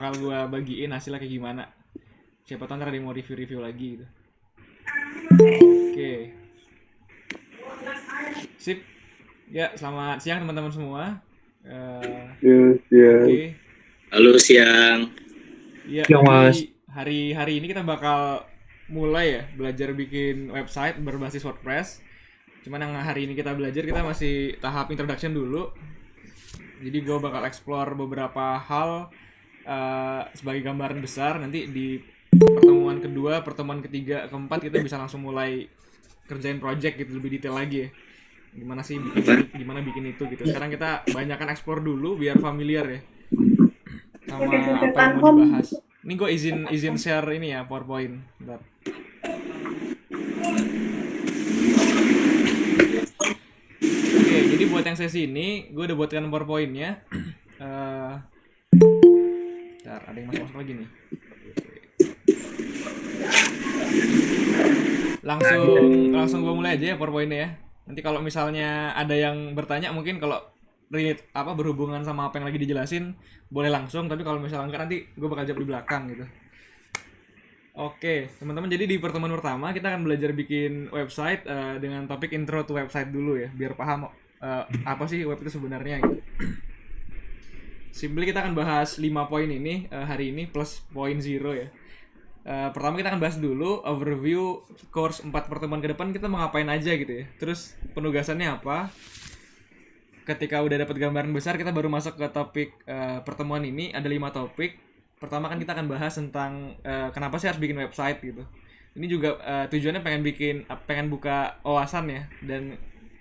bakal gue bagiin hasilnya kayak gimana. Siapa tahu ntar ada yang mau review-review lagi gitu. Oke, sip. Ya, selamat siang teman-teman semua. Eh, Yes, yes. Oke, Halo siang. ya Yang Mas. jadi hari ini kita bakal mulai ya belajar bikin website berbasis WordPress. Cuman yang hari ini kita belajar kita masih tahap introduction dulu. Jadi gue bakal explore beberapa hal sebagai gambaran besar. Nanti di pertemuan kedua, pertemuan ketiga, keempat kita bisa langsung mulai kerjain project gitu lebih detail lagi ya. Gimana sih bikin ini, gimana bikin itu gitu. Sekarang kita banyakkan explore dulu biar familiar ya sama apa yang mau dibahas. Ini gue izin izin share ini ya PowerPoint. Bentar. Oke, jadi buat yang sesi ini, gue udah buatkan PowerPoint-nya. Eh, Bentar, ada yang masuk-masuk lagi nih. Langsung gue mulai aja ya PowerPoint-nya ya. Nanti kalau misalnya ada yang bertanya mungkin kalau relate apa berhubungan sama apa yang lagi dijelasin boleh langsung, tapi kalau misalnya enggak nanti gue bakal jawab di belakang gitu. Oke, teman-teman, jadi di pertemuan pertama kita akan belajar bikin website dengan topik intro to website dulu ya, biar paham apa sih web itu sebenarnya gitu. Simply kita akan bahas 5 poin ini hari ini plus poin zero ya. Pertama kita akan bahas dulu overview course 4 pertemuan ke depan kita mau ngapain aja gitu ya. Terus penugasannya apa? Ketika udah dapat gambaran besar kita baru masuk ke topik pertemuan ini. Ada 5 topik. Pertama kan kita akan bahas tentang kenapa sih harus bikin website gitu. Ini juga tujuannya pengen buka wawasan ya dan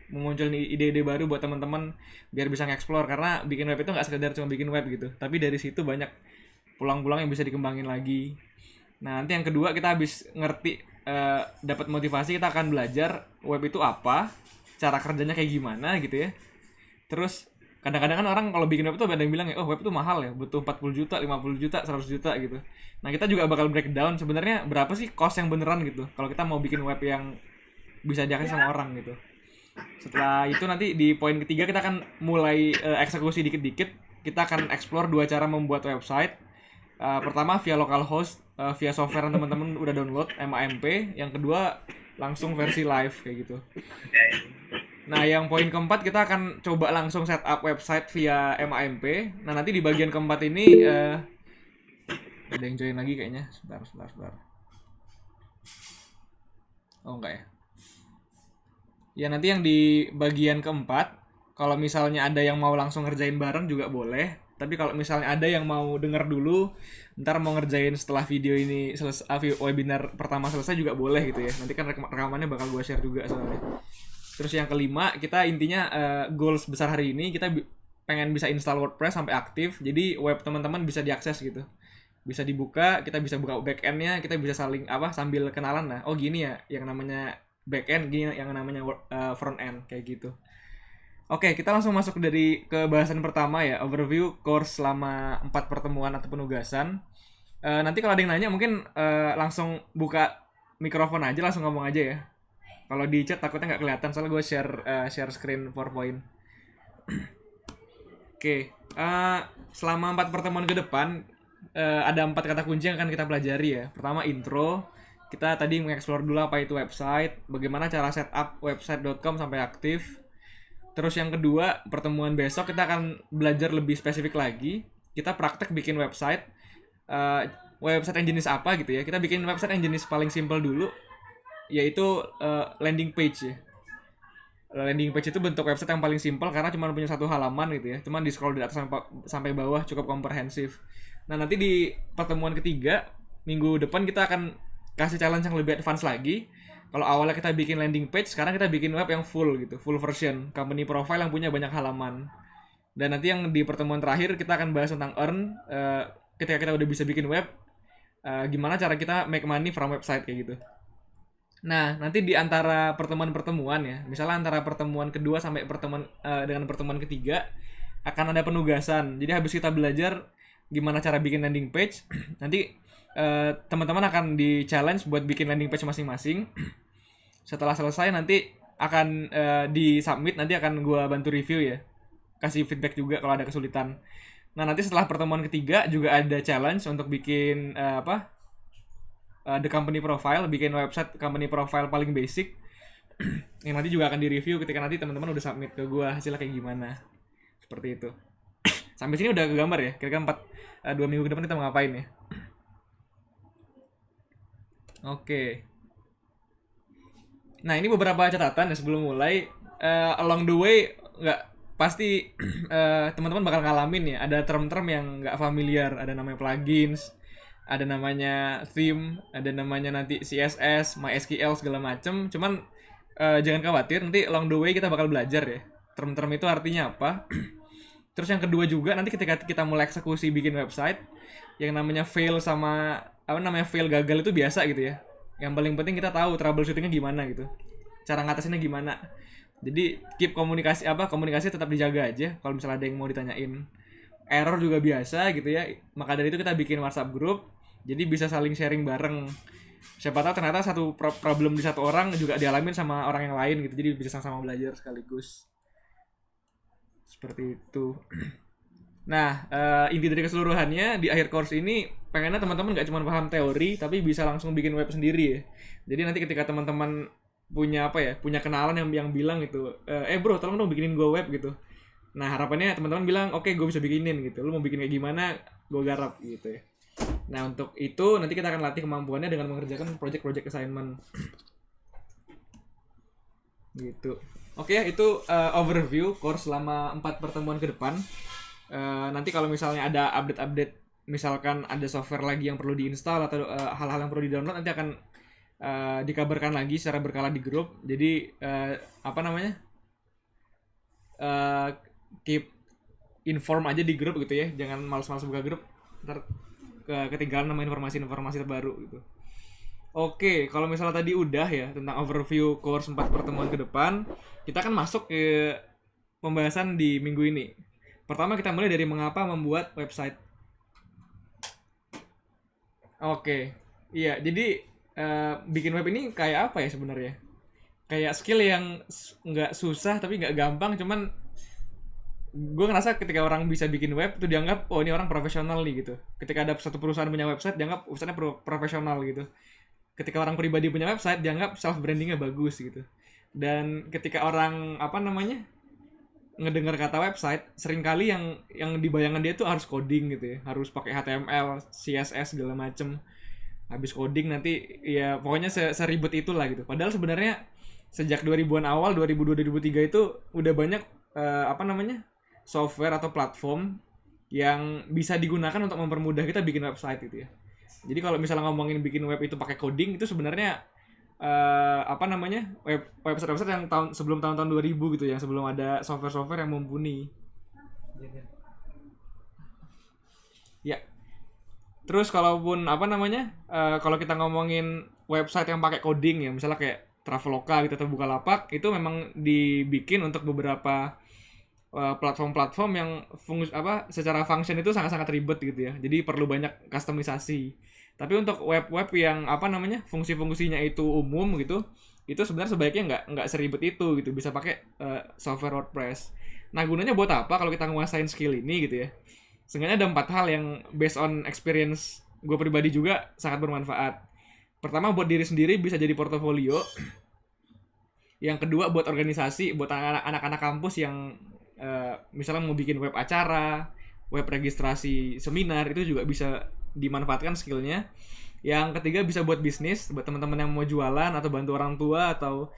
memunculkan ide-ide baru buat teman-teman biar bisa nge-explore, karena bikin web itu nggak sekedar cuma bikin web gitu, tapi dari situ banyak pulang-pulang yang bisa dikembangin lagi. Nah, nanti yang kedua kita habis ngerti dapat motivasi, kita akan belajar web itu apa, cara kerjanya kayak gimana gitu ya. Terus kadang-kadang kan orang kalau bikin web itu ada yang bilang ya, oh web itu mahal ya, butuh 40 juta, 50 juta, 100 juta gitu. Nah, kita juga bakal breakdown sebenarnya berapa sih cost yang beneran gitu kalau kita mau bikin web yang bisa diakses sama orang gitu. Setelah itu nanti di poin ketiga kita akan mulai eksekusi dikit-dikit. Kita akan explore dua cara membuat website. Pertama via localhost, via software yang teman-teman udah download MAMP. Yang kedua langsung versi live kayak gitu. Nah, yang poin keempat kita akan coba langsung setup website via MAMP. Nah, nanti di bagian keempat ini ada yang join lagi kayaknya. Sebentar. Oh enggak ya. Ya nanti yang di bagian keempat, kalau misalnya ada yang mau langsung ngerjain bareng juga boleh. Tapi kalau misalnya ada yang mau denger dulu, ntar mau ngerjain setelah video ini selesai, webinar pertama selesai juga boleh gitu ya. Nanti kan rekamannya bakal gue share juga soalnya. Terus yang kelima, kita intinya goals besar hari ini, kita pengen bisa install WordPress sampai aktif. Jadi web teman-teman bisa diakses gitu. Bisa dibuka, kita bisa buka backend-nya, kita bisa saling sambil kenalan lah. Oh gini ya, yang namanya backend, gini yang namanya front end kayak gitu. Oke, kita langsung masuk ke bahasan pertama ya, overview course selama 4 pertemuan atau penugasan. Nanti kalau ada yang nanya mungkin langsung buka mikrofon aja, langsung ngomong aja ya. Kalau di chat takutnya nggak kelihatan soalnya gue share screen PowerPoint. Oke, selama 4 pertemuan ke depan ada 4 kata kunci yang akan kita pelajari ya. Pertama intro. Kita tadi mengeksplor dulu apa itu website, bagaimana cara setup website.com sampai aktif. Terus yang kedua, pertemuan besok kita akan belajar lebih spesifik lagi. Kita praktek bikin website. Website yang jenis apa gitu ya. Kita bikin website yang jenis paling simple dulu, yaitu landing page ya. Landing page itu bentuk website yang paling simple karena cuma punya satu halaman gitu ya. Cuma di scroll dari atas sampai bawah cukup komprehensif. Nah, nanti di pertemuan ketiga, minggu depan kita akan kasih challenge yang lebih advance lagi. Kalau awalnya kita bikin landing page, sekarang kita bikin web yang full gitu, full version, company profile yang punya banyak halaman. Dan nanti yang di pertemuan terakhir kita akan bahas tentang earn. Ketika kita udah bisa bikin web, gimana cara kita make money from website kayak gitu. Nah, nanti di antara pertemuan-pertemuan ya, misalnya antara pertemuan kedua sampai dengan pertemuan ketiga akan ada penugasan. Jadi habis kita belajar gimana cara bikin landing page, nanti teman-teman akan di challenge buat bikin landing page masing-masing. Setelah selesai nanti akan di submit, nanti akan gue bantu review ya, kasih feedback juga kalau ada kesulitan. Nah, nanti setelah pertemuan ketiga juga ada challenge untuk bikin the company profile, bikin website company profile paling basic yang nanti juga akan direview ketika nanti teman-teman udah submit ke gua hasilnya kayak gimana. Seperti itu. Sampai sini udah kegambar ya. Kira-kira 2 minggu ke depan kita mau ngapain ya. Oke. Nah, ini beberapa catatan ya sebelum mulai. Along the way nggak pasti teman-teman bakal ngalamin ya. Ada term-term yang nggak familiar. Ada namanya plugins, ada namanya theme, ada namanya nanti CSS, MySQL segala macem. Cuman jangan khawatir, nanti along the way kita bakal belajar ya. Term-term itu artinya apa. Terus yang kedua juga nanti ketika kita mulai eksekusi bikin website, yang namanya fail sama fail gagal itu biasa gitu ya. Yang paling penting kita tahu troubleshootingnya gimana gitu, cara ngatasinnya gimana. Jadi keep komunikasi tetap dijaga aja. Kalau misalnya ada yang mau ditanyain, error juga biasa gitu ya. Maka dari itu kita bikin WhatsApp group, jadi bisa saling sharing bareng. Siapa tahu ternyata satu problem di satu orang juga dialamin sama orang yang lain gitu, jadi bisa sama-sama belajar sekaligus. Seperti itu. Nah, inti dari keseluruhannya di akhir course ini pengennya teman-teman gak cuma paham teori tapi bisa langsung bikin web sendiri ya. Jadi nanti ketika teman-teman punya kenalan yang bilang gitu, bro tolong dong bikinin gue web gitu. Nah, harapannya teman-teman bilang, oke, gue bisa bikinin gitu. Lu mau bikin kayak gimana, gue garap gitu ya. Nah, untuk itu nanti kita akan latih kemampuannya dengan mengerjakan project assignment. Gitu. Oke ya, itu overview course selama 4 pertemuan ke depan. Nanti kalau misalnya ada update-update, misalkan ada software lagi yang perlu diinstal atau hal-hal yang perlu di-download, nanti akan dikabarkan lagi secara berkala di grup. Jadi keep inform aja di grup gitu ya. Jangan malas-malas buka grup, ntar ketinggalan sama informasi terbaru gitu. Oke, kalau misalnya tadi udah ya tentang overview course 4 pertemuan ke depan, kita akan masuk ke pembahasan di minggu ini. Pertama kita mulai dari mengapa membuat website. Oke, iya, jadi bikin web ini kayak apa ya sebenarnya? Kayak skill yang nggak susah tapi nggak gampang, cuman gue ngerasa ketika orang bisa bikin web itu dianggap, oh ini orang profesional nih gitu. Ketika ada satu perusahaan punya website, dianggap websitenya profesional gitu. Ketika orang pribadi punya website, dianggap self brandingnya bagus gitu. Dan ketika orang ngedengar kata website, seringkali yang dibayangkan dia tuh harus coding gitu ya, harus pakai HTML, CSS segala macem. Habis coding nanti ya pokoknya seribet itulah gitu. Padahal sebenarnya sejak 2000-an awal, 2002-2003 itu udah banyak software atau platform yang bisa digunakan untuk mempermudah kita bikin website gitu ya. Jadi kalau misalnya ngomongin bikin web itu pakai coding, itu sebenarnya website yang sebelum tahun-tahun 2000 gitu ya, sebelum ada software-software yang mumpuni. Ya. Terus kalaupun kalau kita ngomongin website yang pakai coding ya, misalnya kayak Traveloka gitu atau Bukalapak, itu memang dibikin untuk beberapa platform-platform yang secara function itu sangat-sangat ribet gitu ya. Jadi perlu banyak customisasi. Tapi untuk web-web yang fungsi-fungsinya itu umum gitu, itu sebenarnya sebaiknya nggak seribet itu gitu. Bisa pakai software WordPress. Nah, gunanya buat apa kalau kita nguasain skill ini gitu ya? Seenggaknya ada 4 hal yang based on experience gue pribadi juga sangat bermanfaat. Pertama, buat diri sendiri bisa jadi portofolio. Yang kedua, buat organisasi, buat anak-anak kampus yang misalnya mau bikin web acara, web registrasi seminar, itu juga bisa dimanfaatkan skillnya. Yang ketiga, bisa buat bisnis, buat teman-teman yang mau jualan atau bantu orang tua atau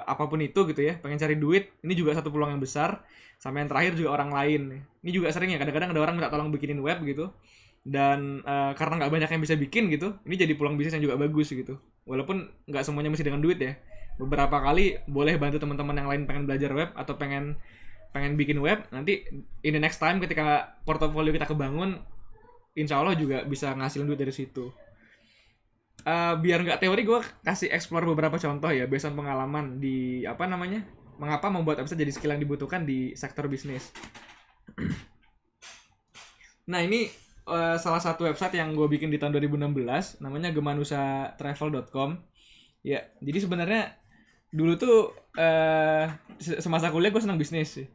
apapun itu gitu ya, pengen cari duit, ini juga satu peluang yang besar. Sama yang terakhir juga orang lain. Ini juga sering ya, kadang-kadang ada orang minta tolong bikinin web gitu, dan karena nggak banyak yang bisa bikin gitu, ini jadi peluang bisnis yang juga bagus gitu. Walaupun nggak semuanya mesti dengan duit ya. Beberapa kali boleh bantu teman-teman yang lain pengen belajar web atau pengen bikin web, nanti in the next time ketika portofolio kita kebangun, insya Allah juga bisa ngasilin duit dari situ. Biar nggak teori, gue kasih explore beberapa contoh ya based on pengalaman di mengapa membuat website jadi skill yang dibutuhkan di sektor bisnis. Nah, ini salah satu website yang gue bikin di tahun 2016, namanya gemanusatravel.com. Ya, jadi sebenarnya dulu tuh semasa kuliah gue senang bisnis sih.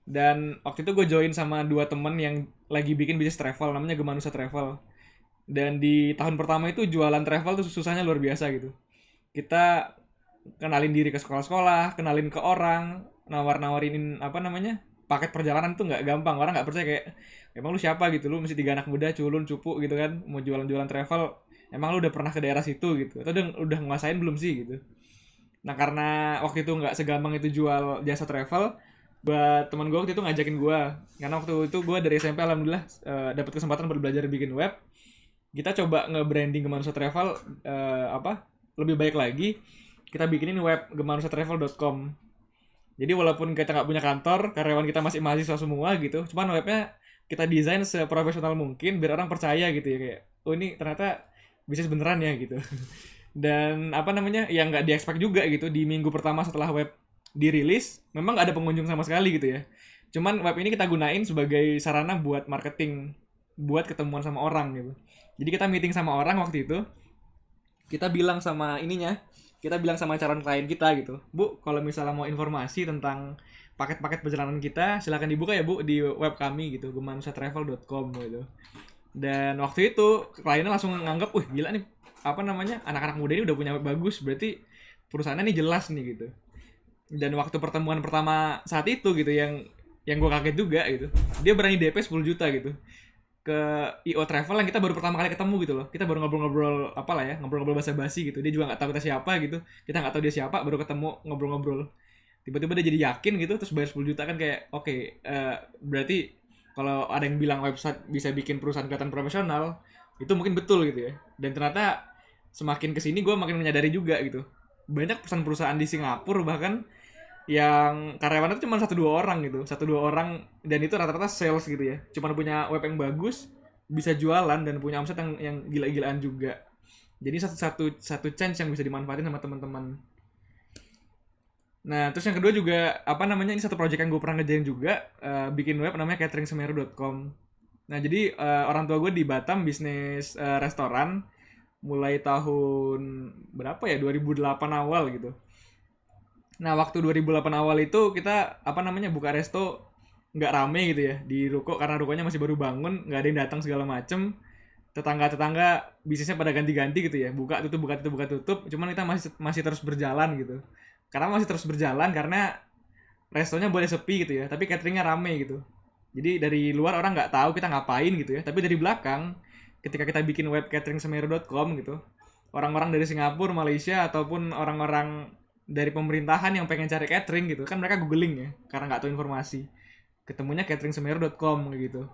Dan waktu itu gue join sama 2 temen yang lagi bikin bisnis travel namanya Gemanusa Travel. Dan di tahun pertama itu jualan travel tuh susahnya luar biasa gitu. Kita kenalin diri ke sekolah-sekolah, kenalin ke orang, nawar-nawarin apa namanya paket perjalanan tuh nggak gampang. Orang nggak percaya, kayak emang lu siapa gitu, lu mesti tiga anak muda culun cupu gitu kan, mau jualan-jualan travel, emang lu udah pernah ke daerah situ gitu, atau udah nguasain belum sih gitu. Nah karena waktu itu nggak segampang itu jual jasa travel, buat teman gue waktu itu ngajakin gue, karena waktu itu gue dari SMP alhamdulillah dapat kesempatan buat belajar bikin web. Kita coba nge-branding Gemanusa Travel, apa lebih baik lagi, kita bikinin web gemanusatravel.com. Jadi walaupun kita nggak punya kantor, karyawan kita masih mahasiswa semua gitu, cuman webnya kita desain seprofesional mungkin biar orang percaya gitu ya, kayak oh ini ternyata bisnis beneran ya gitu. Dan apa namanya yang nggak di-expect juga gitu, di minggu pertama setelah web dirilis memang nggak ada pengunjung sama sekali gitu ya. Cuman web ini kita gunain sebagai sarana buat marketing, buat ketemuan sama orang gitu. Jadi kita meeting sama orang waktu itu, kita bilang sama ininya, kita bilang sama calon klien kita gitu, Bu, kalau misalnya mau informasi tentang paket-paket perjalanan kita, silakan dibuka ya Bu di web kami gitu, gemanusatravel.com gitu. Dan waktu itu kliennya langsung nganggap, wih gila nih, apa namanya, anak-anak muda ini udah punya web bagus, berarti perusahaannya nih jelas nih gitu. Dan waktu pertemuan pertama saat itu gitu, yang gue kaget juga gitu, dia berani DP 10 juta gitu ke IO Travel yang kita baru pertama kali ketemu gitu loh. Kita baru ngobrol-ngobrol apalah ya, ngobrol-ngobrol basa-basi gitu. Dia juga nggak tahu kita siapa gitu. Kita nggak tahu dia siapa, baru ketemu ngobrol-ngobrol. Tiba-tiba dia jadi yakin gitu, terus bayar 10 juta kan, kayak oke, berarti kalau ada yang bilang website bisa bikin perusahaan kelihatan profesional, itu mungkin betul gitu ya. Dan ternyata semakin kesini gue makin menyadari juga gitu. Banyak perusahaan-perusahaan di Singapura bahkan yang karyawannya itu cuma satu dua orang gitu, satu dua orang, dan itu rata-rata sales gitu ya, cuma punya web yang bagus, bisa jualan dan punya omset yang gila-gilaan juga. Jadi satu chance yang bisa dimanfaatin sama teman-teman. Nah terus yang kedua juga apa namanya, ini satu project yang gue pernah ngerjain juga, bikin web namanya cateringsemeru.com. Nah jadi orang tua gue di Batam bisnis restoran mulai tahun berapa ya, 2008 awal gitu. Nah, waktu 2008 awal itu kita apa namanya buka resto nggak rame gitu ya di ruko, karena rukonya masih baru bangun, nggak ada yang datang segala macem. Tetangga-tetangga bisnisnya pada ganti-ganti gitu ya, buka tutup buka tutup buka tutup. Cuman kita masih masih terus berjalan gitu. Karena masih terus berjalan karena restonya boleh sepi gitu ya, tapi cateringnya rame gitu. Jadi dari luar orang nggak tahu kita ngapain gitu ya, tapi dari belakang ketika kita bikin web cateringsemeru.com gitu, orang-orang dari Singapura, Malaysia ataupun orang-orang dari pemerintahan yang pengen cari catering gitu kan, mereka googling ya karena nggak tahu informasi, ketemunya cateringsemeru.com gitu.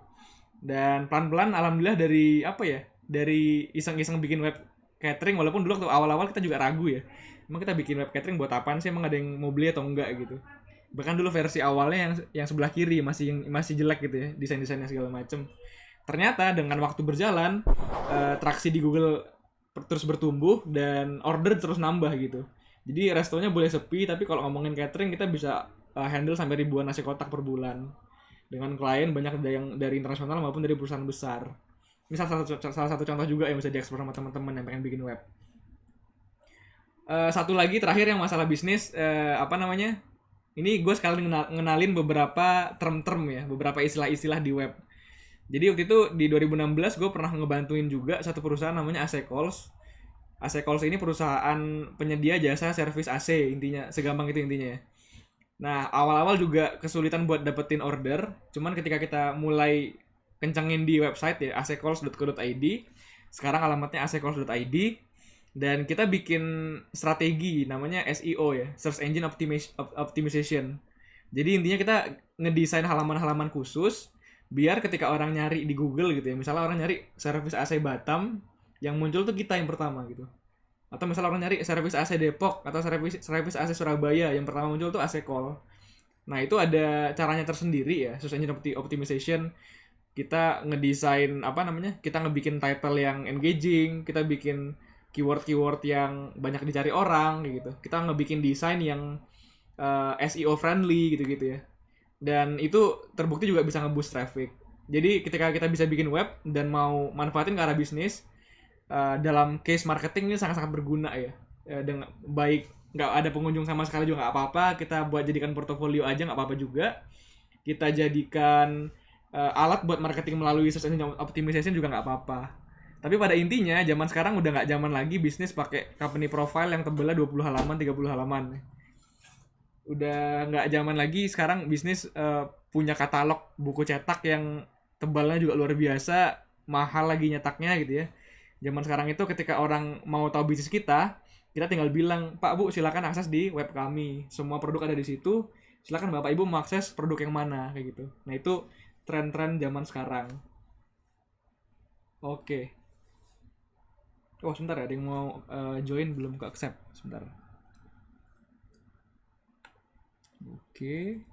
Dan pelan-pelan alhamdulillah dari apa ya, dari iseng-iseng bikin web catering, walaupun dulu waktu awal-awal kita juga ragu ya, emang kita bikin web catering buat apaan sih, emang ada yang mau beli atau enggak gitu. Bahkan dulu versi awalnya yang sebelah kiri masih jelek gitu ya, desain-desainnya segala macem. Ternyata dengan waktu berjalan, traksi di Google terus bertumbuh dan order terus nambah gitu. Jadi restonya boleh sepi, tapi kalau ngomongin catering kita bisa handle sampai ribuan nasi kotak per bulan. Dengan klien banyak yang dari internasional maupun dari perusahaan besar. Ini salah satu contoh juga yang bisa dieksplor sama teman-teman yang pengen bikin web. Satu lagi terakhir yang masalah bisnis, apa namanya? Ini gue sekali ngenalin beberapa term-term ya, beberapa istilah-istilah di web. Jadi waktu itu di 2016 gue pernah ngebantuin juga satu perusahaan namanya AC Calls. AC Calls ini perusahaan penyedia jasa servis AC, intinya segampang itu intinya ya. Nah awal-awal juga kesulitan buat dapetin order, cuman ketika kita mulai kencengin di website ya accalls.co.id, sekarang alamatnya accalls.id, dan kita bikin strategi namanya SEO ya, Search Engine Optimization. Jadi intinya kita ngedesain halaman-halaman khusus biar ketika orang nyari di Google gitu ya, misalnya orang nyari servis AC Batam, yang muncul tuh kita yang pertama gitu. Atau misalnya orang nyari servis AC Depok atau servis AC Surabaya, yang pertama muncul tuh AC Call. Nah itu ada caranya tersendiri ya, Search Engine Optimization. Kita ngedesain apa namanya, kita ngebikin title yang engaging, kita bikin keyword-keyword yang banyak dicari orang gitu. Kita ngebikin desain yang SEO friendly gitu-gitu ya. Dan itu terbukti juga bisa nge-boost traffic. Jadi ketika kita bisa bikin web dan mau manfaatin ke arah bisnis, dalam case marketing ini sangat-sangat berguna ya. Dengan baik nggak ada pengunjung sama sekali juga nggak apa-apa, kita buat jadikan portofolio aja nggak apa-apa juga. Kita jadikan alat buat marketing melalui search engine optimization juga nggak apa-apa. Tapi pada intinya zaman sekarang udah nggak zaman lagi bisnis pakai company profile yang tebelnya 20 halaman, 30 halaman. Udah nggak zaman lagi sekarang bisnis punya katalog buku cetak yang tebalnya juga luar biasa, mahal lagi nyetaknya gitu ya. Zaman sekarang itu ketika orang mau tahu bisnis kita tinggal bilang, Pak Bu silakan akses di web kami, semua produk ada di situ, silakan Bapak Ibu mengakses produk yang mana kayak gitu. Nah itu tren-tren zaman sekarang. Oke. Oh sebentar ya, ada yang mau join belum ke accept, sebentar. Oke.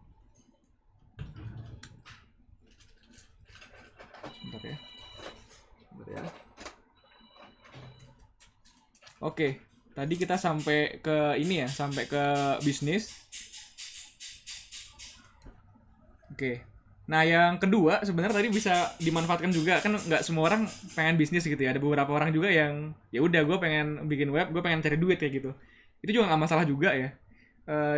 Sebentar ya. Sebentar ya. Oke, tadi kita sampai ke ini ya, sampai ke bisnis. Oke. Nah, yang kedua sebenarnya tadi bisa dimanfaatkan juga, kan nggak semua orang pengen bisnis gitu ya. Ada beberapa orang juga yang ya udah gue pengen bikin web, gue pengen cari duit kayak gitu. Itu juga nggak masalah juga ya.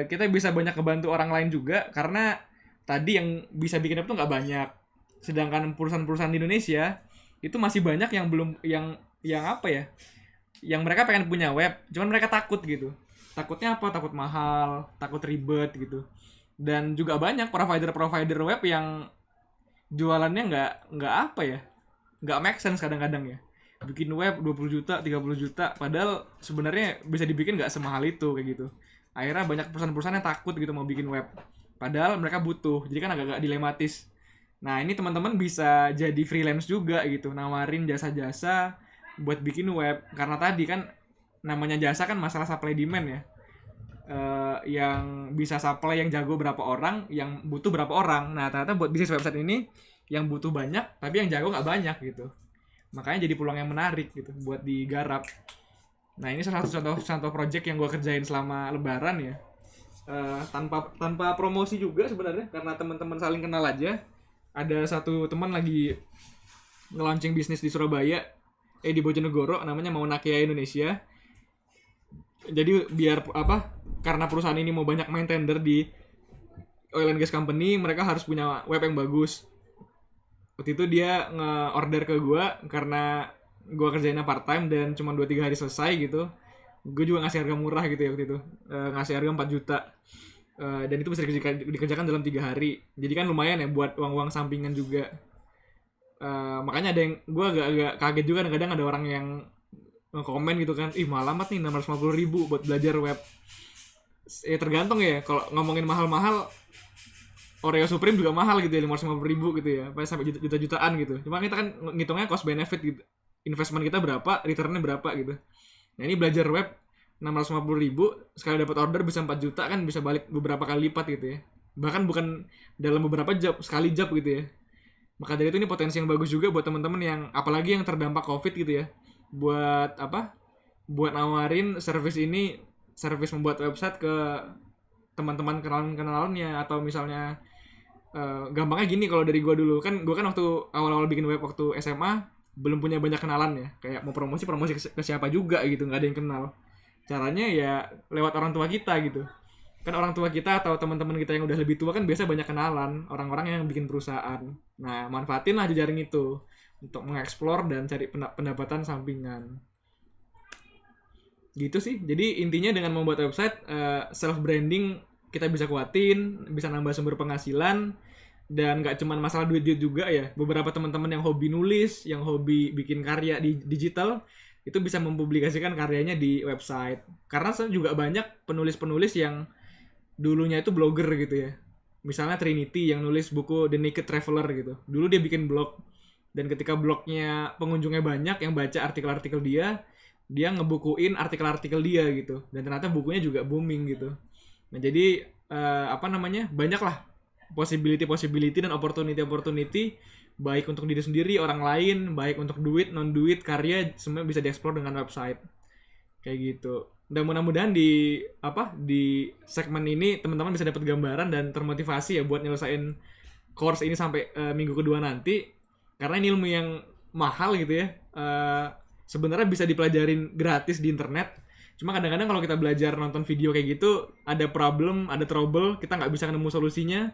Kita bisa banyak ngebantu orang lain juga karena tadi yang bisa bikin web tuh nggak banyak. Sedangkan perusahaan-perusahaan di Indonesia itu masih banyak yang belum yang apa ya? Yang mereka pengen punya web, cuman mereka takut gitu. Takutnya apa? Takut mahal, takut ribet gitu. Dan juga banyak provider-provider web yang jualannya nggak apa ya, nggak make sense kadang-kadang ya. Bikin web 20 juta, 30 juta, padahal sebenarnya bisa dibikin nggak semahal itu kayak gitu. Akhirnya banyak perusahaan-perusahaan yang takut gitu mau bikin web. Padahal mereka butuh, jadi kan agak-agak dilematis. Nah ini teman-teman bisa jadi freelance juga gitu, nawarin jasa-jasa buat bikin web. Karena tadi kan namanya jasa kan masalah supply demand ya. Yang bisa supply yang jago berapa orang, yang butuh berapa orang. Nah ternyata buat bisnis website ini yang butuh banyak, tapi yang jago nggak banyak gitu. Makanya jadi peluang yang menarik gitu buat digarap. Nah ini salah satu contoh project yang gue kerjain selama Lebaran ya. Tanpa promosi juga sebenarnya, karena teman-teman saling kenal aja. Ada satu teman lagi nge-launching bisnis di Surabaya, di Bojonegoro, namanya Maunakea Indonesia. Jadi biar apa? Karena perusahaan ini mau banyak main tender di oil and gas company, mereka harus punya web yang bagus. Waktu itu dia nge-order ke gue karena gue kerjainnya part time dan cuma 2-3 hari selesai gitu. Gue juga ngasih harga murah gitu ya waktu itu, ngasih harga 4 juta. Dan itu bisa dikerjakan dalam 3 hari. Jadi kan lumayan ya buat uang-uang sampingan juga. Makanya ada yang gue agak kaget juga, kadang-kadang ada orang yang komen gitu kan, mahal amat nih 650.000 buat belajar web. Tergantung ya, kalau ngomongin mahal-mahal, Oreo Supreme juga mahal gitu ya, 550.000 gitu ya, sampai juta-jutaan gitu. Cuma kita kan ngitungnya cost benefit gitu, investment kita berapa, returnnya berapa gitu. Nah ini belajar web 650.000, sekali dapat order bisa 4 juta, kan bisa balik beberapa kali lipat gitu ya. Bahkan bukan dalam beberapa job, sekali job gitu ya. Maka dari itu ini potensi yang bagus juga buat teman-teman yang apalagi yang terdampak COVID gitu ya. Buat apa? Buat nawarin service ini, service membuat website ke teman-teman kenalan-kenalannya, atau misalnya gampangnya gini, kalau dari gue dulu kan, gue kan waktu awal-awal bikin web waktu SMA belum punya banyak kenalan ya, kayak mau promosi ke siapa juga gitu, nggak ada yang kenal. Caranya ya lewat orang tua kita gitu. Kan orang tua kita atau teman-teman kita yang udah lebih tua kan biasa banyak kenalan orang-orang yang bikin perusahaan. Nah manfaatin lah jejaring itu untuk mengeksplor dan cari pendapatan sampingan. Gitu sih. Jadi intinya dengan membuat website, self branding kita bisa kuatin, bisa nambah sumber penghasilan, dan nggak cuma masalah duit juga ya. Beberapa teman-teman yang hobi nulis, yang hobi bikin karya di digital, itu bisa mempublikasikan karyanya di website. Karena juga banyak penulis-penulis yang dulunya itu blogger gitu ya. Misalnya Trinity yang nulis buku The Naked Traveler gitu. Dulu dia bikin blog, dan ketika blognya pengunjungnya banyak yang baca artikel-artikel dia ngebukuin artikel-artikel dia gitu. Dan ternyata bukunya juga booming gitu. Nah jadi banyak lah possibility dan opportunity baik untuk diri sendiri, orang lain, baik untuk duit, non duit, karya, semua bisa dieksplor dengan website kayak gitu. Dan mudah-mudahan di segmen ini teman-teman bisa dapat gambaran dan termotivasi ya buat nyelesain course ini sampai minggu kedua nanti, karena ini ilmu yang mahal gitu ya. Sebenarnya bisa dipelajarin gratis di internet. Cuma kadang-kadang kalau kita belajar nonton video kayak gitu, ada problem, ada trouble, kita nggak bisa nemu solusinya.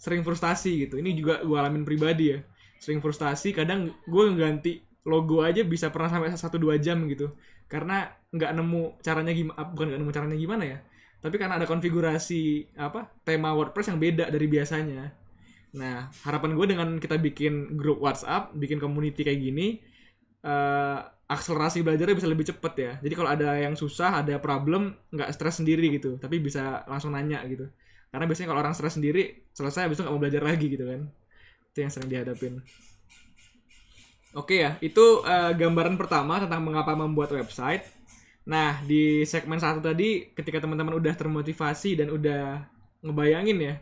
sering frustasi gitu. Ini juga gue alamin pribadi ya. Sering frustasi, kadang gue ganti logo aja bisa pernah sampai 1-2 jam gitu. Karena nggak nemu caranya gimana, bukan nggak nemu caranya gimana ya. Tapi karena ada konfigurasi tema WordPress yang beda dari biasanya. Nah, harapan gue dengan kita bikin grup WhatsApp, bikin community kayak gini, akselerasi belajarnya bisa lebih cepet ya. Jadi kalau ada yang susah, ada problem, nggak stres sendiri gitu, tapi bisa langsung nanya gitu. Karena biasanya kalau orang stres sendiri, selesai habis itu nggak mau belajar lagi gitu kan. Itu yang sering dihadapin. Oke ya, itu gambaran pertama tentang mengapa membuat website. Nah, di segmen 1 tadi, ketika teman-teman udah termotivasi dan udah ngebayangin ya,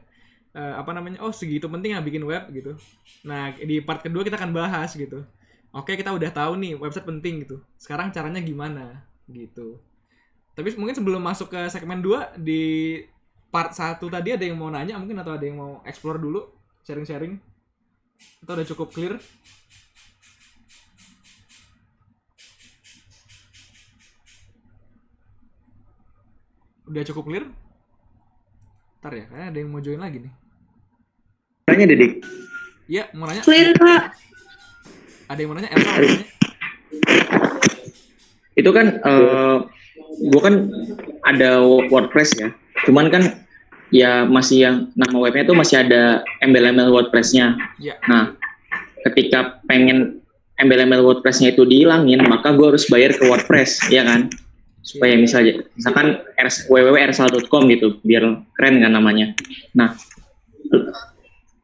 oh segitu penting ya bikin web gitu. Nah, di part kedua kita akan bahas gitu. Oke, kita udah tahu nih website penting gitu. Sekarang caranya gimana gitu. Tapi mungkin sebelum masuk ke segmen 2, di part 1 tadi ada yang mau nanya mungkin, atau ada yang mau explore dulu, sharing-sharing? Atau udah cukup clear? Udah cukup clear? Ntar ya, kayaknya ada yang mau join lagi nih. Tanya Dedik. Iya, mau nanya? Clear, Pak. Ada yang mau nanya? Elsa mau nanya? Itu kan gue kan ada WordPress ya. Cuman kan ya masih yang nama webnya tuh masih ada embel-embel WordPress-nya. Iya. Nah, ketika pengen embel-embel WordPress-nya itu dihilangin, maka gue harus bayar ke WordPress, ya kan? Supaya misalkan www.ersal.com gitu, biar keren kan namanya. Nah,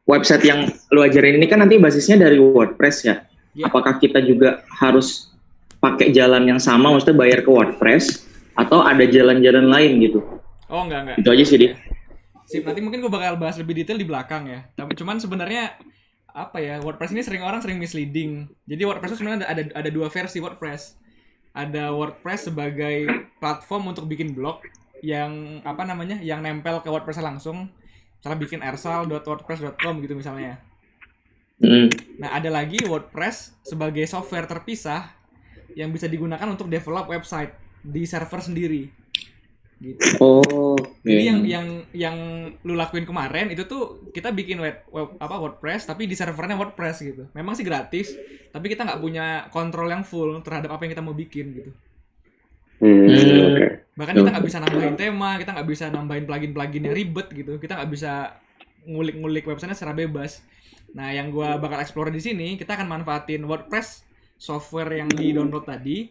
website yang lu ajarin ini kan nanti basisnya dari WordPress ya. Apakah kita juga harus pakai jalan yang sama, maksudnya bayar ke WordPress, atau ada jalan-jalan lain gitu? Oh, enggak. Itu aja sih, Dik. Sip, nanti mungkin gue bakal bahas lebih detail di belakang ya. Tapi cuman sebenarnya WordPress ini orang sering misleading. Jadi WordPress itu sebenarnya ada 2 versi WordPress. Ada WordPress sebagai platform untuk bikin blog yang yang nempel ke WordPress langsung. Misalnya bikin ersal.wordpress.com gitu misalnya. Nah, ada lagi WordPress sebagai software terpisah yang bisa digunakan untuk develop website di server sendiri. Gitu. Jadi yang lu lakuin kemarin itu tuh kita bikin WordPress tapi di servernya WordPress gitu. Memang sih gratis, tapi kita nggak punya kontrol yang full terhadap apa yang kita mau bikin gitu. Bahkan kita nggak bisa nambahin tema, kita nggak bisa nambahin plugin-plugin yang ribet gitu. Kita nggak bisa ngulik-ngulik websitenya secara bebas. Nah, yang gua bakal explore di sini, kita akan manfaatin WordPress software yang di-download tadi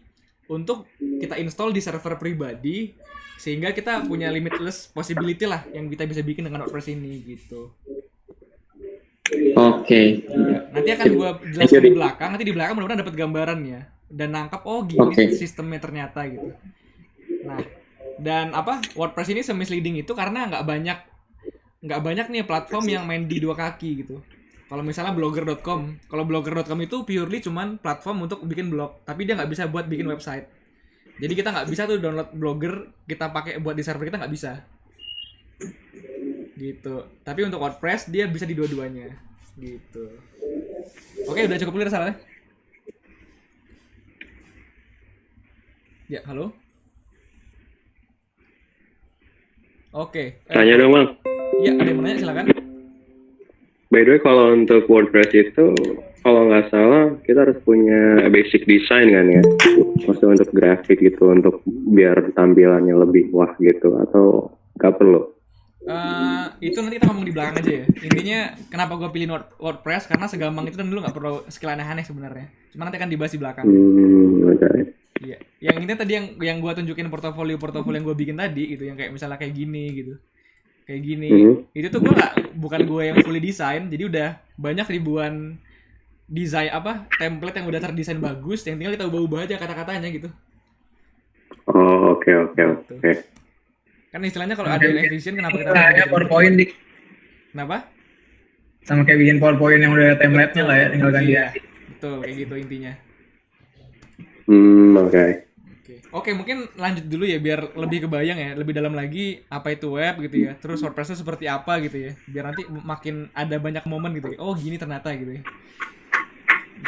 untuk kita install di server pribadi, sehingga kita punya limitless possibility lah yang kita bisa bikin dengan WordPress ini gitu. Oke. Nanti akan gua jelaskan di belakang. Nanti di belakang mudah-mudahan dapat gambarannya dan nangkap gini sistemnya ternyata gitu. Nah, dan WordPress ini semisleading itu karena nggak banyak nih platform yang main di 2 kaki gitu. Kalau misalnya blogger.com, kalau blogger.com itu purely cuman platform untuk bikin blog, tapi dia nggak bisa buat bikin website. Jadi kita nggak bisa tuh download Blogger kita pakai buat di server kita, nggak bisa. Gitu. Tapi untuk WordPress dia bisa di dua-duanya. Gitu. Oke, udah cukup clear salah? Ya, halo. Oke. Tanya dong, Bang. Iya, ada yang mau nanya, silakan. By the way, kalau untuk WordPress itu, kalau nggak salah, kita harus punya basic design kan ya? Maksudnya untuk grafik gitu, untuk biar tampilannya lebih wah gitu, atau nggak perlu? Itu nanti kita ngomong di belakang aja ya. Intinya, kenapa gue pilih WordPress, karena segampang itu dan dulu nggak perlu skill aneh-aneh sebenarnya. Cuma nanti akan dibahas di belakang. Okay. Iya. Yang ini tadi yang gue tunjukin portofolio yang gue bikin tadi gitu, yang kayak misalnya kayak gini gitu. Kayak gini. Itu tuh bukan gue yang fully design, jadi udah banyak ribuan desain template yang udah terdesain bagus, yang tinggal kita ubah-ubah aja kata-katanya gitu. Oh, oke. Kan istilahnya kalau ada yang efisien, kenapa kita Kayak PowerPoint, Dik. Kenapa? Sama kayak bikin PowerPoint yang udah ada template-nya lah ya, tinggal ganti. Iya, betul, kayak gitu intinya. Oke. Oke, mungkin lanjut dulu ya biar lebih kebayang ya, lebih dalam lagi apa itu web gitu ya. Terus WordPress itu seperti apa gitu ya. Biar nanti makin ada banyak momen gitu ya. Oh, gini ternyata gitu ya.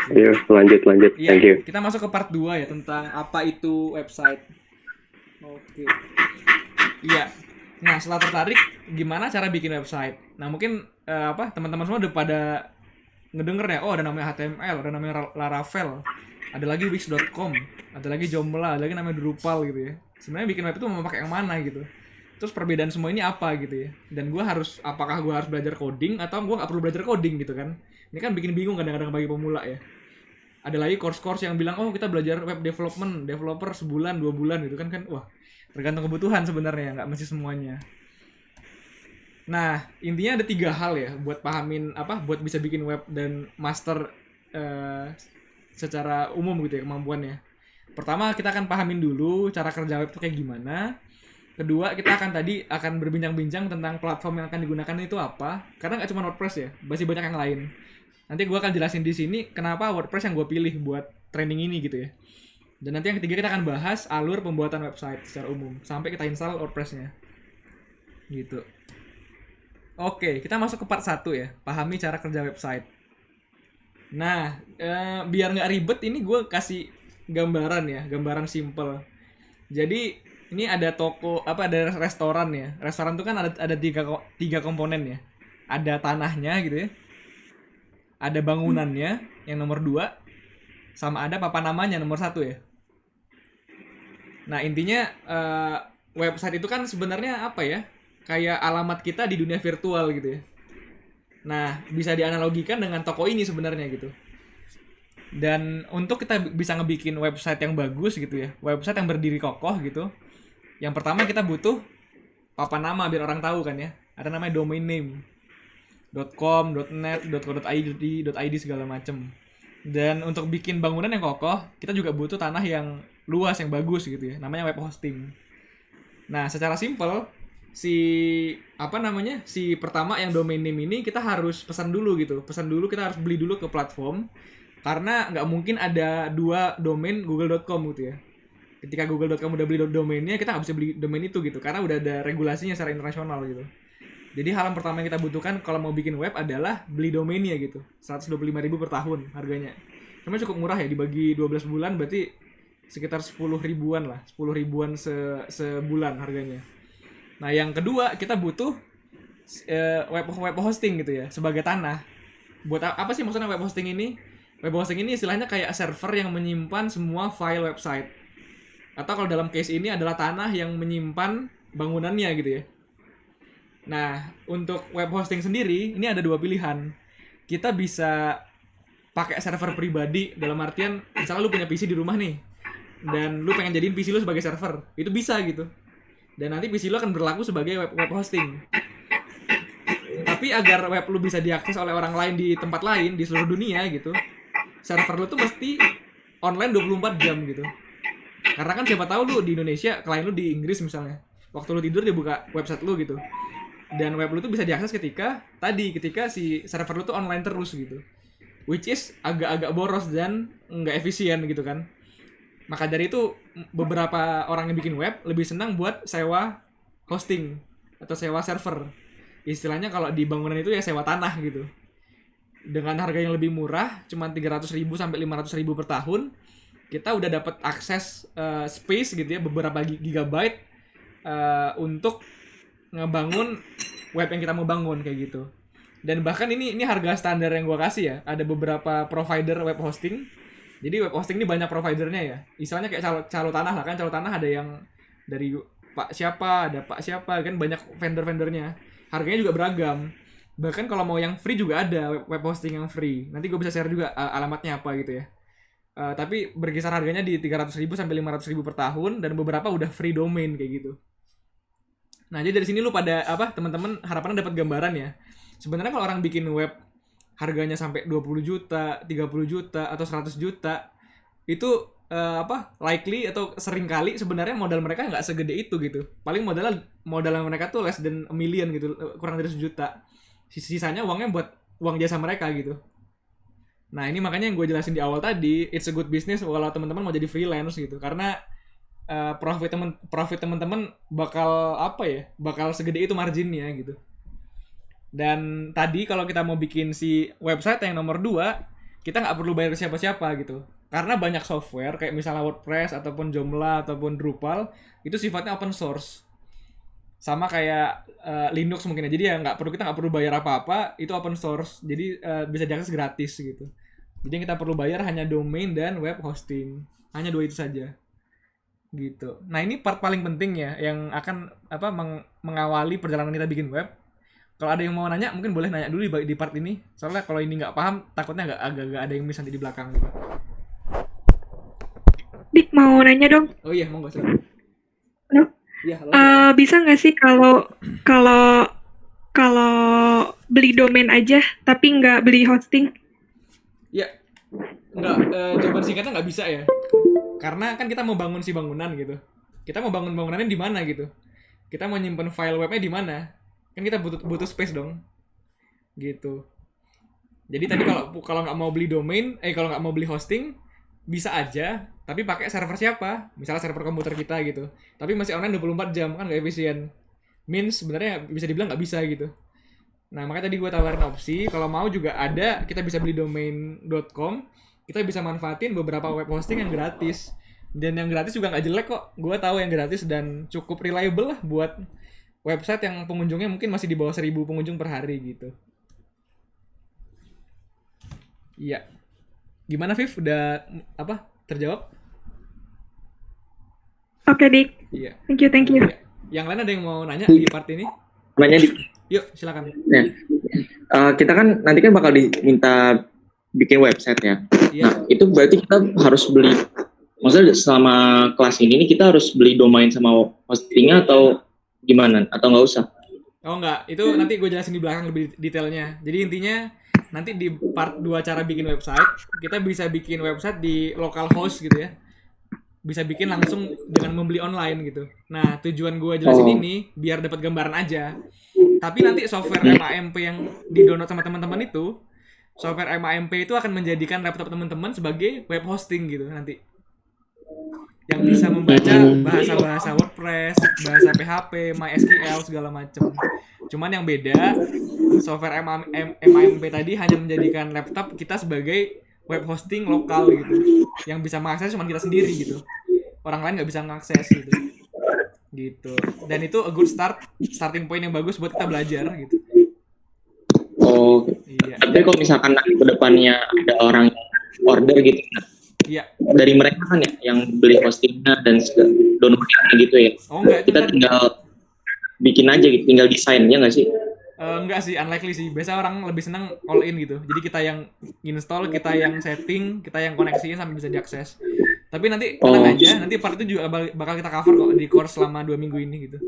Iya, lanjut. Iya, Thank you. kita masuk ke part 2 ya tentang apa itu website. Oke. Iya. Nah, setelah tertarik, gimana cara bikin website? Nah, mungkin teman-teman semua udah pada ngedenger ya, oh ada namanya HTML, ada namanya Laravel, ada lagi Wix.com, ada lagi Joomla, ada lagi namanya Drupal gitu ya. Sebenarnya bikin web itu mau pakai yang mana gitu. Terus perbedaan semua ini apa gitu ya. Dan apakah gue harus belajar coding atau gue nggak perlu belajar coding gitu kan. Ini kan bikin bingung kadang-kadang bagi pemula ya. Ada lagi course-course yang bilang, oh kita belajar web development, developer sebulan, 2 bulan gitu kan. Wah, tergantung kebutuhan sebenarnya, nggak mesti semuanya. Nah, intinya ada 3 hal ya buat buat bisa bikin web dan master secara umum gitu ya kemampuannya. Pertama, kita akan pahamin dulu cara kerja web itu kayak gimana. Kedua, kita akan berbincang-bincang tentang platform yang akan digunakan itu apa. Karena nggak cuma WordPress ya, masih banyak yang lain. Nanti gue akan jelasin di sini kenapa WordPress yang gue pilih buat training ini gitu ya. Dan nanti yang ketiga kita akan bahas alur pembuatan website secara umum sampai kita install WordPress-nya. Gitu. Oke, kita masuk ke part 1 ya. Pahami cara kerja website. Nah, biar nggak ribet ini gue kasih gambaran ya, gambaran simple. Jadi ini ada ada restoran ya. Restoran itu kan ada tiga komponen ya. Ada tanahnya gitu ya. Ada bangunannya yang nomor 2, sama ada papan namanya nomor 1 ya. Nah, intinya website itu kan sebenarnya apa ya? Kayak alamat kita di dunia virtual gitu ya. Nah, bisa dianalogikan dengan toko ini sebenarnya gitu. Dan untuk kita bisa ngebikin website yang bagus gitu ya, website yang berdiri kokoh gitu, yang pertama kita butuh papan nama biar orang tahu kan ya. Ada namanya domain name. .com, .net, .co.id segala macem. Dan untuk bikin bangunan yang kokoh, kita juga butuh tanah yang luas, yang bagus gitu ya. Namanya web hosting. Nah, secara simpel, si pertama yang domain name ini kita harus pesan dulu gitu. Kita harus beli dulu ke platform. Karena nggak mungkin ada 2 domain google.com gitu ya. Ketika google.com udah beli domainnya, kita nggak bisa beli domain itu gitu. Karena udah ada regulasinya secara internasional gitu. Jadi hal yang pertama yang kita butuhkan kalau mau bikin web adalah beli domainnya gitu. 125.000 per tahun harganya. Cuma cukup murah ya, dibagi 12 bulan berarti sekitar 10 ribuan lah. 10 ribuan sebulan harganya. Nah, yang kedua kita butuh web hosting gitu ya, sebagai tanah. Buat apa sih maksudnya web hosting ini? Web hosting ini istilahnya kayak server yang menyimpan semua file website. Atau kalau dalam case ini adalah tanah yang menyimpan bangunannya gitu ya. Nah, untuk web hosting sendiri, ini ada 2 pilihan. Kita bisa pakai server pribadi, dalam artian, misalnya lu punya PC di rumah nih, dan lu pengen jadiin PC lu sebagai server, itu bisa gitu. Dan nanti PC lu akan berlaku sebagai web hosting. Tapi agar web lu bisa diakses oleh orang lain di tempat lain, di seluruh dunia gitu, server lu tuh mesti online 24 jam gitu. Karena kan siapa tahu lu di Indonesia, klien lu di Inggris misalnya, waktu lu tidur dia buka website lu gitu. Dan web lu tuh bisa diakses ketika si server lu tuh online terus gitu. Which is agak-agak boros dan nggak efisien gitu kan. Maka dari itu beberapa orang yang bikin web lebih senang buat sewa hosting atau sewa server. Istilahnya kalau di bangunan itu ya sewa tanah gitu. Dengan harga yang lebih murah, cuma 300.000 sampai 500.000 per tahun, kita udah dapat akses space gitu ya, beberapa gigabyte untuk ngebangun web yang kita mau bangun kayak gitu. Dan bahkan ini harga standar yang gua kasih ya. Ada beberapa provider web hosting. Jadi web hosting ini banyak providernya ya. Istilahnya kayak calo tanah lah kan. Calo tanah ada yang dari Pak siapa, ada Pak siapa kan, banyak vendor-vendornya. Harganya juga beragam. Bahkan kalau mau yang free juga ada web hosting yang free. Nanti gue bisa share juga alamatnya apa gitu ya. Tapi berkisar harganya di 300.000 sampai 500.000 per tahun, dan beberapa udah free domain kayak gitu. Nah, jadi dari sini lu pada teman-teman harapannya dapat gambaran ya. Sebenarnya kalau orang bikin web harganya sampai 20 juta, 30 juta atau 100 juta, itu likely atau sering kali sebenarnya modal mereka nggak segede itu gitu. Paling modal mereka tuh less than a million gitu, kurang dari 1 juta. Sisanya uangnya buat uang jasa mereka gitu. Nah, ini makanya yang gue jelasin di awal tadi, it's a good business kalau teman-teman mau jadi freelance gitu. Karena profit teman-teman bakal segede itu marginnya gitu. Dan tadi kalau kita mau bikin si website yang nomor 2, kita nggak perlu bayar ke siapa-siapa gitu. Karena banyak software kayak misalnya WordPress ataupun Joomla ataupun Drupal itu sifatnya open source. Sama kayak Linux mungkin ya. Jadi ya kita nggak perlu bayar apa-apa, itu open source. Jadi bisa diakses gratis gitu. Jadi yang kita perlu bayar hanya domain dan web hosting. Hanya dua itu saja. Gitu. Nah, ini part paling penting ya yang akan mengawali perjalanan kita bikin web. Kalau ada yang mau nanya, mungkin boleh nanya dulu di part ini. Soalnya kalau ini nggak paham, takutnya agak ada yang miss nanti di belakang gitu. Dik, mau nanya dong. Oh iya, monggo sih. Halo? Iya, halo. Bisa nggak sih kalau beli domain aja tapi nggak beli hosting? Ya, nggak, jawaban singkatnya nggak bisa ya. Karena kan kita mau bangun si bangunan gitu. Kita mau bangun bangunannya di mana gitu. Kita mau nyimpen file webnya di mana. Kan kita butuh space dong. Gitu. Jadi tadi kalau nggak mau beli domain, kalau nggak mau beli hosting, bisa aja, tapi pakai server siapa? Misalnya server komputer kita gitu. Tapi masih online 24 jam, kan nggak efisien. Means sebenarnya bisa dibilang nggak bisa gitu. Nah, makanya tadi gue tawarin opsi, kalau mau juga ada, kita bisa beli domain.com, kita bisa manfaatin beberapa web hosting yang gratis. Dan yang gratis juga nggak jelek kok. Gue tahu yang gratis dan cukup reliable lah buat website yang pengunjungnya mungkin masih di bawah 1.000 pengunjung per hari gitu. Iya. Gimana, Viv? Udah terjawab? Oke, Dik. Iya. Thank you. Iya. Yang lain ada yang mau nanya di part ini? Nanya di Yuk, silakan. kita kan nanti kan bakal diminta bikin website ya. Iya. Nah, itu berarti kita harus beli, maksudnya selama kelas ini kita harus beli domain sama hostingnya atau gimana? Atau nggak usah? Oh enggak, itu nanti gue jelasin di belakang lebih detailnya. Jadi intinya nanti di part 2 cara bikin website, kita bisa bikin website di localhost gitu ya. Bisa bikin langsung dengan membeli online gitu. Nah, tujuan gue jelasin ini biar dapat gambaran aja. Tapi nanti software MAMP yang di-download sama teman-teman itu, software MAMP itu akan menjadikan laptop teman-teman sebagai web hosting gitu nanti. Yang bisa membaca bahasa-bahasa WordPress, bahasa PHP, MySQL segala macam. Cuman yang beda, software MAMP tadi hanya menjadikan laptop kita sebagai web hosting lokal gitu. Yang bisa mengakses cuma kita sendiri gitu. Orang lain nggak bisa mengakses gitu. Gitu. Dan itu a good starting point yang bagus buat kita belajar gitu. Oh, Iya. tapi kalau misalkan nanti ke depannya ada orang order gitu, Iya. dari mereka kan ya yang beli hostingnya dan downloadnya gitu ya. Oh enggak, itu Kita kan tinggal bikin aja gitu, tinggal desainnya nggak sih? enggak sih, unlikely sih. Biasa orang lebih senang all in gitu. Jadi kita yang install, kita yang setting, kita yang koneksiin sampai bisa diakses. Tapi nanti tenang aja, nanti part itu juga bakal kita cover kok di course selama 2 minggu ini gitu.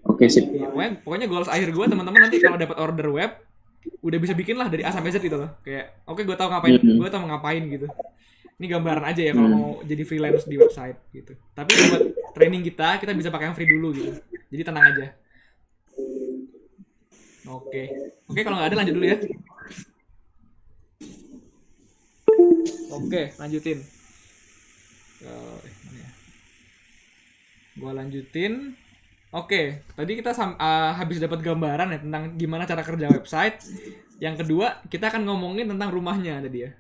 Oke, sip. Iya, pokoknya goals akhir gue teman-teman nanti kalau dapat order web udah bisa bikin lah dari A sampai Z gitu loh. Kayak oke, gue tahu ngapain, gue tahu mau ngapain gitu. Ini gambaran aja ya kalau mau jadi freelance di website gitu. Tapi buat training kita bisa pakai yang free dulu gitu. Jadi tenang aja. Oke, kalau nggak ada lanjut dulu ya. Oke, lanjutin. Mana ya? Gua lanjutin. Oke, tadi kita habis dapat gambaran ya tentang gimana cara kerja website. Yang kedua, kita akan ngomongin tentang rumahnya tadi ya.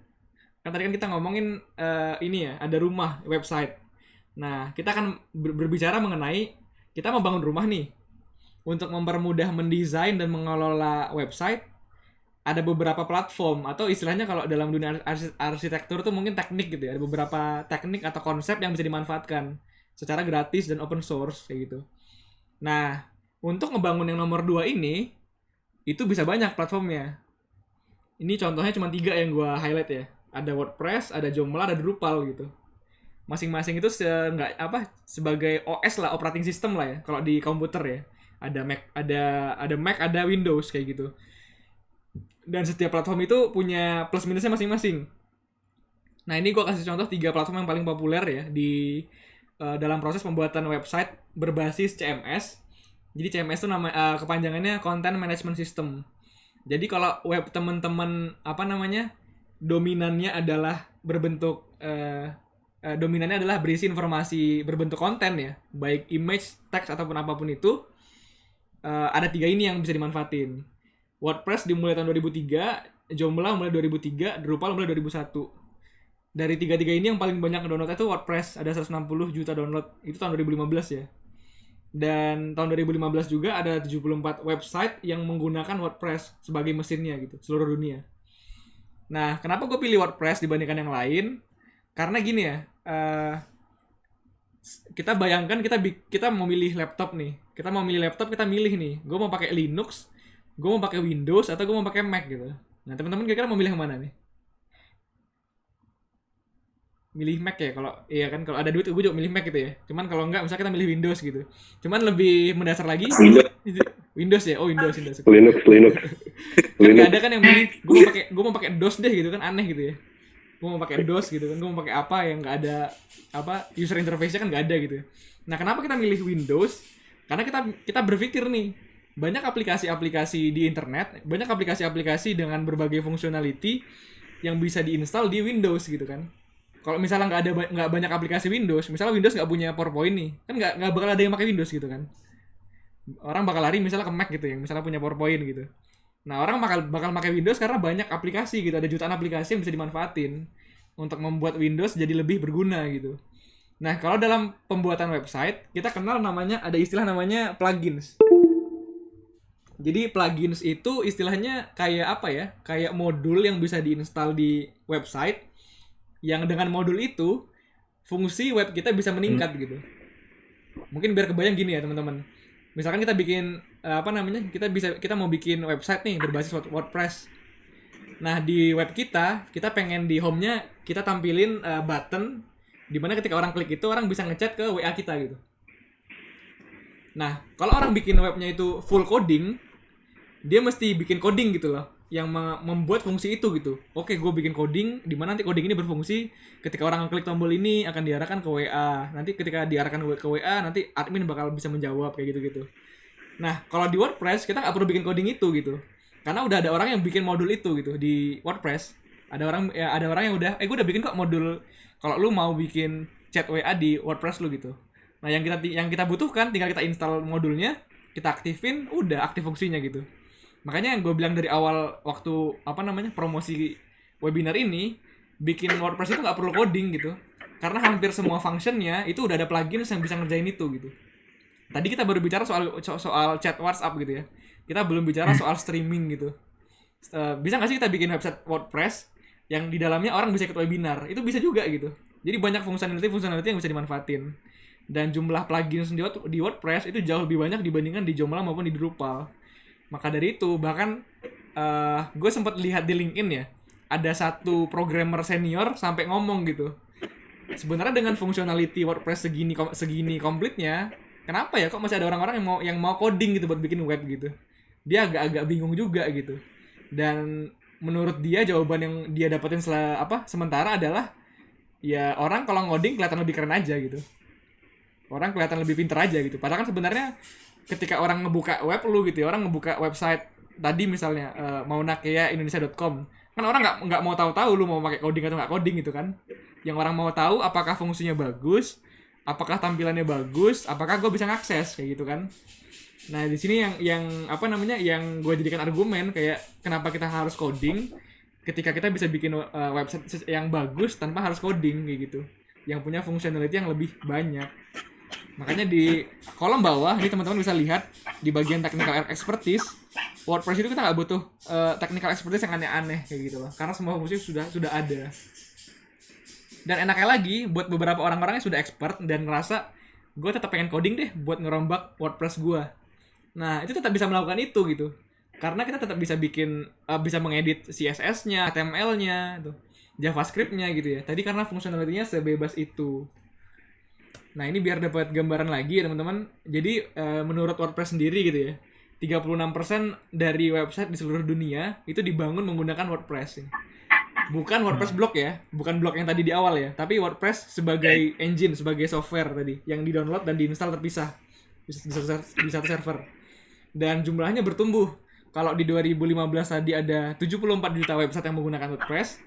Kan tadi kan kita ngomongin ini ya, ada rumah website. Nah, kita akan berbicara mengenai kita mau bangun rumah nih. Untuk mempermudah mendesain dan mengelola website, ada beberapa platform atau istilahnya kalau dalam dunia arsitektur tuh mungkin teknik gitu ya. Ada beberapa teknik atau konsep yang bisa dimanfaatkan secara gratis dan open source kayak gitu. Nah, untuk ngebangun yang nomor 2 ini, itu bisa banyak platformnya. Ini contohnya cuma 3 yang gue highlight ya. Ada WordPress, ada Joomla, ada Drupal gitu. Masing-masing itu sebagai OS lah, operating system lah ya, kalau di komputer ya. Ada Mac, ada Windows kayak gitu. Dan setiap platform itu punya plus minusnya masing-masing. Nah, ini gue kasih contoh 3 platform yang paling populer ya di dalam proses pembuatan website berbasis CMS. Jadi CMS itu kepanjangannya Content Management System. Jadi kalau web teman-teman dominannya adalah berisi informasi berbentuk konten ya, baik image, teks ataupun apapun itu. Ada 3 ini yang bisa dimanfaatin. WordPress dimulai tahun 2003, Joomla mulai 2003, Drupal mulai 2001. Dari 3 ini yang paling banyak download itu WordPress, ada 160 juta download. Itu tahun 2015 ya. Dan tahun 2015 juga ada 74 website yang menggunakan WordPress sebagai mesinnya gitu, seluruh dunia. Nah, kenapa gue pilih WordPress dibandingkan yang lain? Karena gini ya, kita bayangkan kita mau milih laptop nih. Kita mau milih laptop, kita milih nih, gue mau pakai Linux, gue mau pakai Windows, atau gue mau pakai Mac gitu. Nah, teman-teman kira-kira mau milih yang mana nih? Milih Mac ya, kalau iya kan, kalau ada duit gue juga milih Mac gitu ya. Cuman kalau enggak, misalnya kita milih Windows gitu. Cuman lebih mendasar lagi, Windows ya. Oh, Windows. Linux. Kan nggak ada kan yang milih gue mau pakai DOS deh gitu kan, aneh gitu ya. Gue mau pakai DOS gitu kan, gue mau pakai apa yang nggak ada apa user interface-nya kan nggak ada gitu. Nah, kenapa kita milih Windows? Karena kita berpikir nih, banyak aplikasi-aplikasi di internet, banyak aplikasi-aplikasi dengan berbagai functionality yang bisa diinstal di Windows gitu kan. Kalau misalnya nggak banyak aplikasi Windows, misalnya Windows nggak punya PowerPoint nih, kan nggak bakal ada yang pakai Windows gitu kan. Orang bakal lari misalnya ke Mac gitu yang misalnya punya PowerPoint gitu. Nah, orang bakal pakai Windows karena banyak aplikasi gitu, ada jutaan aplikasi yang bisa dimanfaatin untuk membuat Windows jadi lebih berguna gitu. Nah, kalau dalam pembuatan website, kita kenal ada istilah namanya plugins. Jadi plugins itu istilahnya kayak apa ya? Kayak modul yang bisa diinstal di website, yang dengan modul itu fungsi web kita bisa meningkat gitu. Mungkin biar kebayang gini ya teman-teman. Misalkan kita bikin kita mau bikin website nih berbasis WordPress. Nah, di web kita pengen di home-nya kita tampilin button di mana ketika orang klik itu orang bisa ngechat ke WA kita gitu. Nah, kalau orang bikin webnya itu full coding, dia mesti bikin coding gitu loh, yang membuat fungsi itu gitu. Oke, gue bikin coding, di mana nanti coding ini berfungsi ketika orang klik tombol ini akan diarahkan ke WA. Nanti ketika diarahkan ke WA, nanti admin bakal bisa menjawab kayak gitu-gitu. Nah, kalau di WordPress kita nggak perlu bikin coding itu gitu, karena udah ada orang yang bikin modul itu gitu di WordPress. Ada orang yang udah, gue udah bikin kok modul kalau lu mau bikin chat WA di WordPress lu gitu. Nah, yang kita butuhkan tinggal kita install modulnya, kita aktifin, udah aktif fungsinya gitu. Makanya yang gue bilang dari awal waktu promosi webinar ini, bikin WordPress itu nggak perlu coding gitu, karena hampir semua functionnya itu udah ada plugins yang bisa ngerjain itu gitu. Tadi kita baru bicara soal chat WhatsApp gitu ya, kita belum bicara soal streaming gitu. Bisa nggak sih kita bikin website WordPress yang di dalamnya orang bisa ikut webinar? Itu bisa juga gitu. Jadi banyak fungsionality yang bisa dimanfaatin. Dan jumlah plugins di WordPress itu jauh lebih banyak dibandingkan di Joomla maupun di Drupal. Maka dari itu, bahkan gue sempat lihat di LinkedIn ya, ada satu programmer senior sampai ngomong gitu, sebenarnya dengan fungsionality WordPress segini komplitnya, kenapa ya kok masih ada orang-orang yang mau coding gitu buat bikin web gitu? Dia agak bingung juga gitu. Dan menurut dia jawaban yang dia dapetin sementara adalah ya orang kalau ngoding kelihatan lebih keren aja gitu. Orang kelihatan lebih pinter aja gitu. Padahal kan sebenarnya ketika orang ngebuka web lu gitu ya, orang ngebuka website tadi misalnya maunakea.indonesia.com, kan orang nggak mau tahu lu mau pakai coding atau nggak coding gitu kan. Yang orang mau tahu apakah fungsinya bagus, apakah tampilannya bagus, apakah gue bisa ngakses kayak gitu kan. Nah, di sini yang gue jadikan argumen kayak kenapa kita harus coding ketika kita bisa bikin website yang bagus tanpa harus coding kayak gitu, yang punya functionality yang lebih banyak. Makanya di kolom bawah ini teman-teman bisa lihat di bagian technical expertise, WordPress itu kita nggak butuh technical expertise yang aneh-aneh kayak gitu loh, karena semua fungsi sudah ada. Dan enaknya lagi buat beberapa orang-orang yang sudah expert dan ngerasa gue tetap pengen coding deh buat ngerombak WordPress gue. Nah, itu tetap bisa melakukan itu gitu. Karena kita tetap bisa bisa mengedit CSS-nya, HTML-nya, JavaScript-nya gitu ya. Tadi karena fungsionalitinya sebebas itu. Nah, ini biar dapat gambaran lagi ya teman-teman. Jadi menurut WordPress sendiri gitu ya, 36% dari website di seluruh dunia itu dibangun menggunakan WordPress. Bukan WordPress blog ya, bukan blog yang tadi di awal ya, tapi WordPress sebagai engine, sebagai software tadi yang di-download dan di-install terpisah di satu server. Dan jumlahnya bertumbuh. Kalau di 2015 tadi ada 74 juta website yang menggunakan WordPress,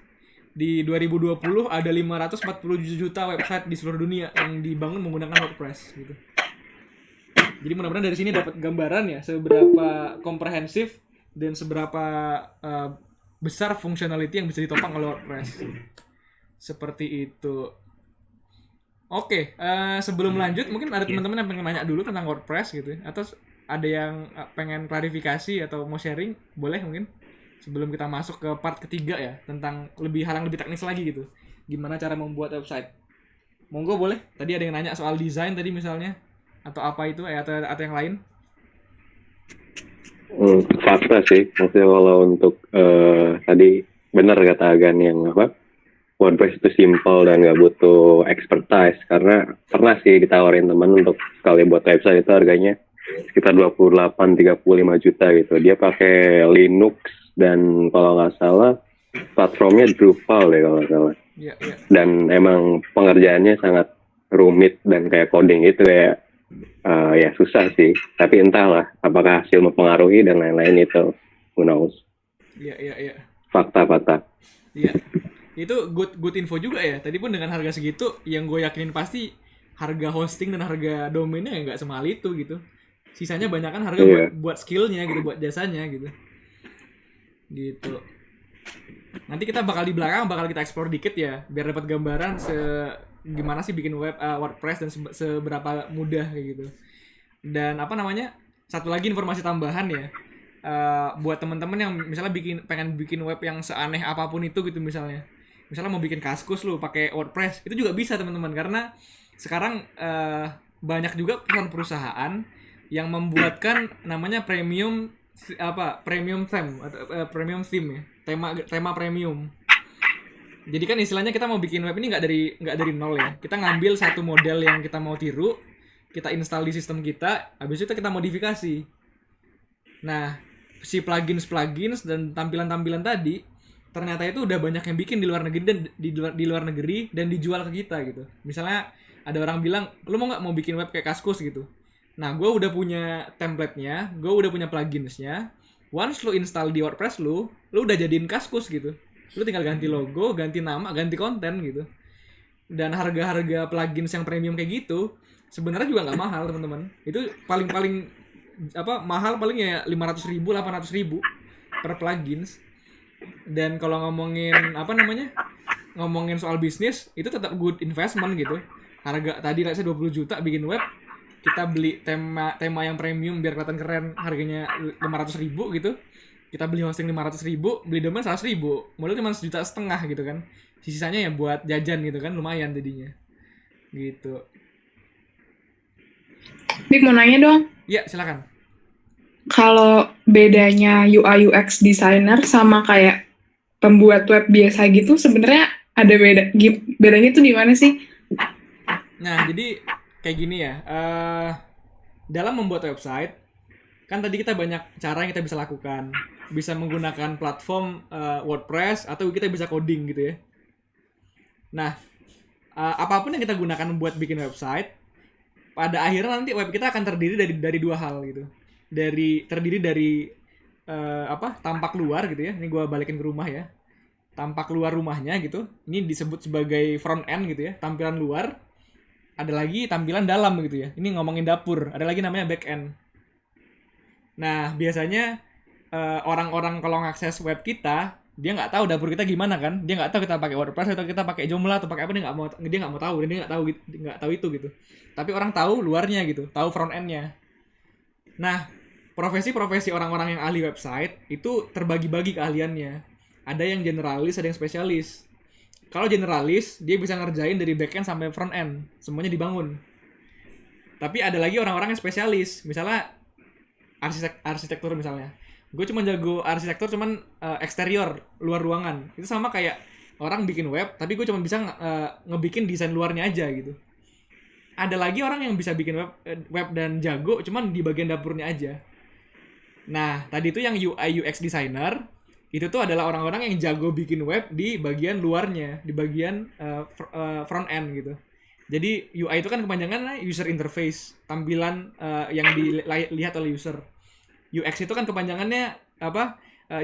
di 2020 ada 547 juta website di seluruh dunia yang dibangun menggunakan WordPress gitu. Jadi mudah-mudahan dari sini dapat gambaran ya seberapa komprehensif dan seberapa besar functionality yang bisa ditopang oleh WordPress. Seperti itu. Oke, sebelum lanjut mungkin ada teman-teman yang pengen nanya dulu tentang WordPress gitu ya. Atau ada yang pengen klarifikasi atau mau sharing, boleh mungkin sebelum kita masuk ke part ketiga ya tentang hal yang lebih teknis lagi gitu. Gimana cara membuat website? Monggo boleh. Tadi ada yang nanya soal desain tadi misalnya atau apa itu atau yang lain. Fakta sih, maksudnya kalau untuk tadi benar kata Agan yang apa, WordPress itu simple dan nggak butuh expertise, karena pernah sih ditawarin teman untuk sekali buat website itu harganya sekitar 28-35 juta gitu. Dia pakai Linux dan kalau nggak salah platformnya Drupal deh kalau nggak salah. Iya, iya. Dan emang pengerjaannya sangat rumit dan kayak coding itu kayak ya susah sih. Tapi entahlah apakah hasil mempengaruhi dan lain-lain itu, who knows. Iya, iya, iya. Fakta. Iya. Itu good info juga ya. Tadi pun dengan harga segitu, yang gue yakinin pasti harga hosting dan harga domainnya ya nggak semahal itu gitu. Sisanya banyak kan harga buat skillnya gitu, buat jasanya gitu. Gitu. Nanti kita bakal di belakang bakal kita explore dikit ya, biar dapat gambaran gimana sih bikin WordPress dan seberapa mudah kayak gitu. Dan apa namanya? Satu lagi informasi tambahan ya. Buat teman-teman yang misalnya pengen bikin web yang seaneh apapun itu gitu misalnya mau bikin Kaskus lu pakai WordPress itu juga bisa teman-teman, karena sekarang banyak juga perusahaan yang membuatkan namanya premium theme atau premium theme ya, tema premium. Jadi kan istilahnya kita mau bikin web ini nggak dari nol ya, kita ngambil satu model yang kita mau tiru, kita install di sistem kita, habis itu kita modifikasi. Nah, si plugins dan tampilan-tampilan tadi ternyata itu udah banyak yang bikin di luar negeri dan di luar negeri dan dijual ke kita gitu. Misalnya ada orang bilang, "Lu mau bikin web kayak Kaskus gitu." Nah, gue udah punya template-nya, gue udah punya plugins-nya. Once lu install di WordPress lu udah jadiin Kaskus gitu. Lu tinggal ganti logo, ganti nama, ganti konten gitu. Dan harga-harga plugins yang premium kayak gitu sebenarnya juga nggak mahal teman-teman. Itu paling mahal paling ya 500.000, 800.000 per plugins. Dan kalau ngomongin soal bisnis itu tetap good investment gitu. Harga tadi saya 20 juta bikin web, kita beli tema yang premium biar kelihatan keren, harganya 500.000 gitu. Kita beli hosting 500.000, beli domain 100.000, modal cuma 1,5 juta gitu kan. Sisanya ya buat jajan gitu kan, lumayan jadinya gitu. Dik mau nanya dong, Ya silakan. kalau bedanya UI UX designer sama kayak pembuat web biasa gitu sebenarnya ada bedanya tuh di mana sih? Nah, jadi kayak gini ya. Dalam membuat website, kan tadi kita banyak cara yang kita bisa lakukan. Bisa menggunakan platform WordPress atau kita bisa coding gitu ya. Nah, apapun yang kita gunakan buat bikin website, pada akhirnya nanti web kita akan terdiri dari dua hal gitu. Terdiri dari tampak luar gitu ya. Ini gue balikin ke rumah ya. Tampak luar rumahnya gitu. Ini disebut sebagai front end gitu ya, tampilan luar. Ada lagi tampilan dalam gitu ya. Ini ngomongin dapur. Ada lagi namanya back end. Nah, biasanya orang-orang kalau ngakses web kita, dia nggak tahu dapur kita gimana kan? Dia nggak tahu kita pakai WordPress atau kita pakai Joomla atau pakai apa, dia nggak mau tahu, dia nggak tahu itu gitu. Tapi orang tahu luarnya gitu, tahu front end-nya. Nah, profesi-profesi orang-orang yang ahli website itu terbagi-bagi keahliannya. Ada yang generalis, ada yang spesialis. Kalau generalis, dia bisa ngerjain dari back end sampai front end, semuanya dibangun. Tapi ada lagi orang-orang yang spesialis, misalnya arsitektur misalnya. Gue cuma jago arsitektur cuman eksterior, luar ruangan. Itu sama kayak orang bikin web, tapi gue cuma bisa ngebikin desain luarnya aja gitu. Ada lagi orang yang bisa bikin web dan jago cuman di bagian dapurnya aja. Nah, tadi itu yang UI UX designer, itu tuh adalah orang-orang yang jago bikin web di bagian luarnya, di bagian front end gitu. Jadi UI itu kan kepanjangan user interface, tampilan yang dilihat oleh user. UX itu kan kepanjangannya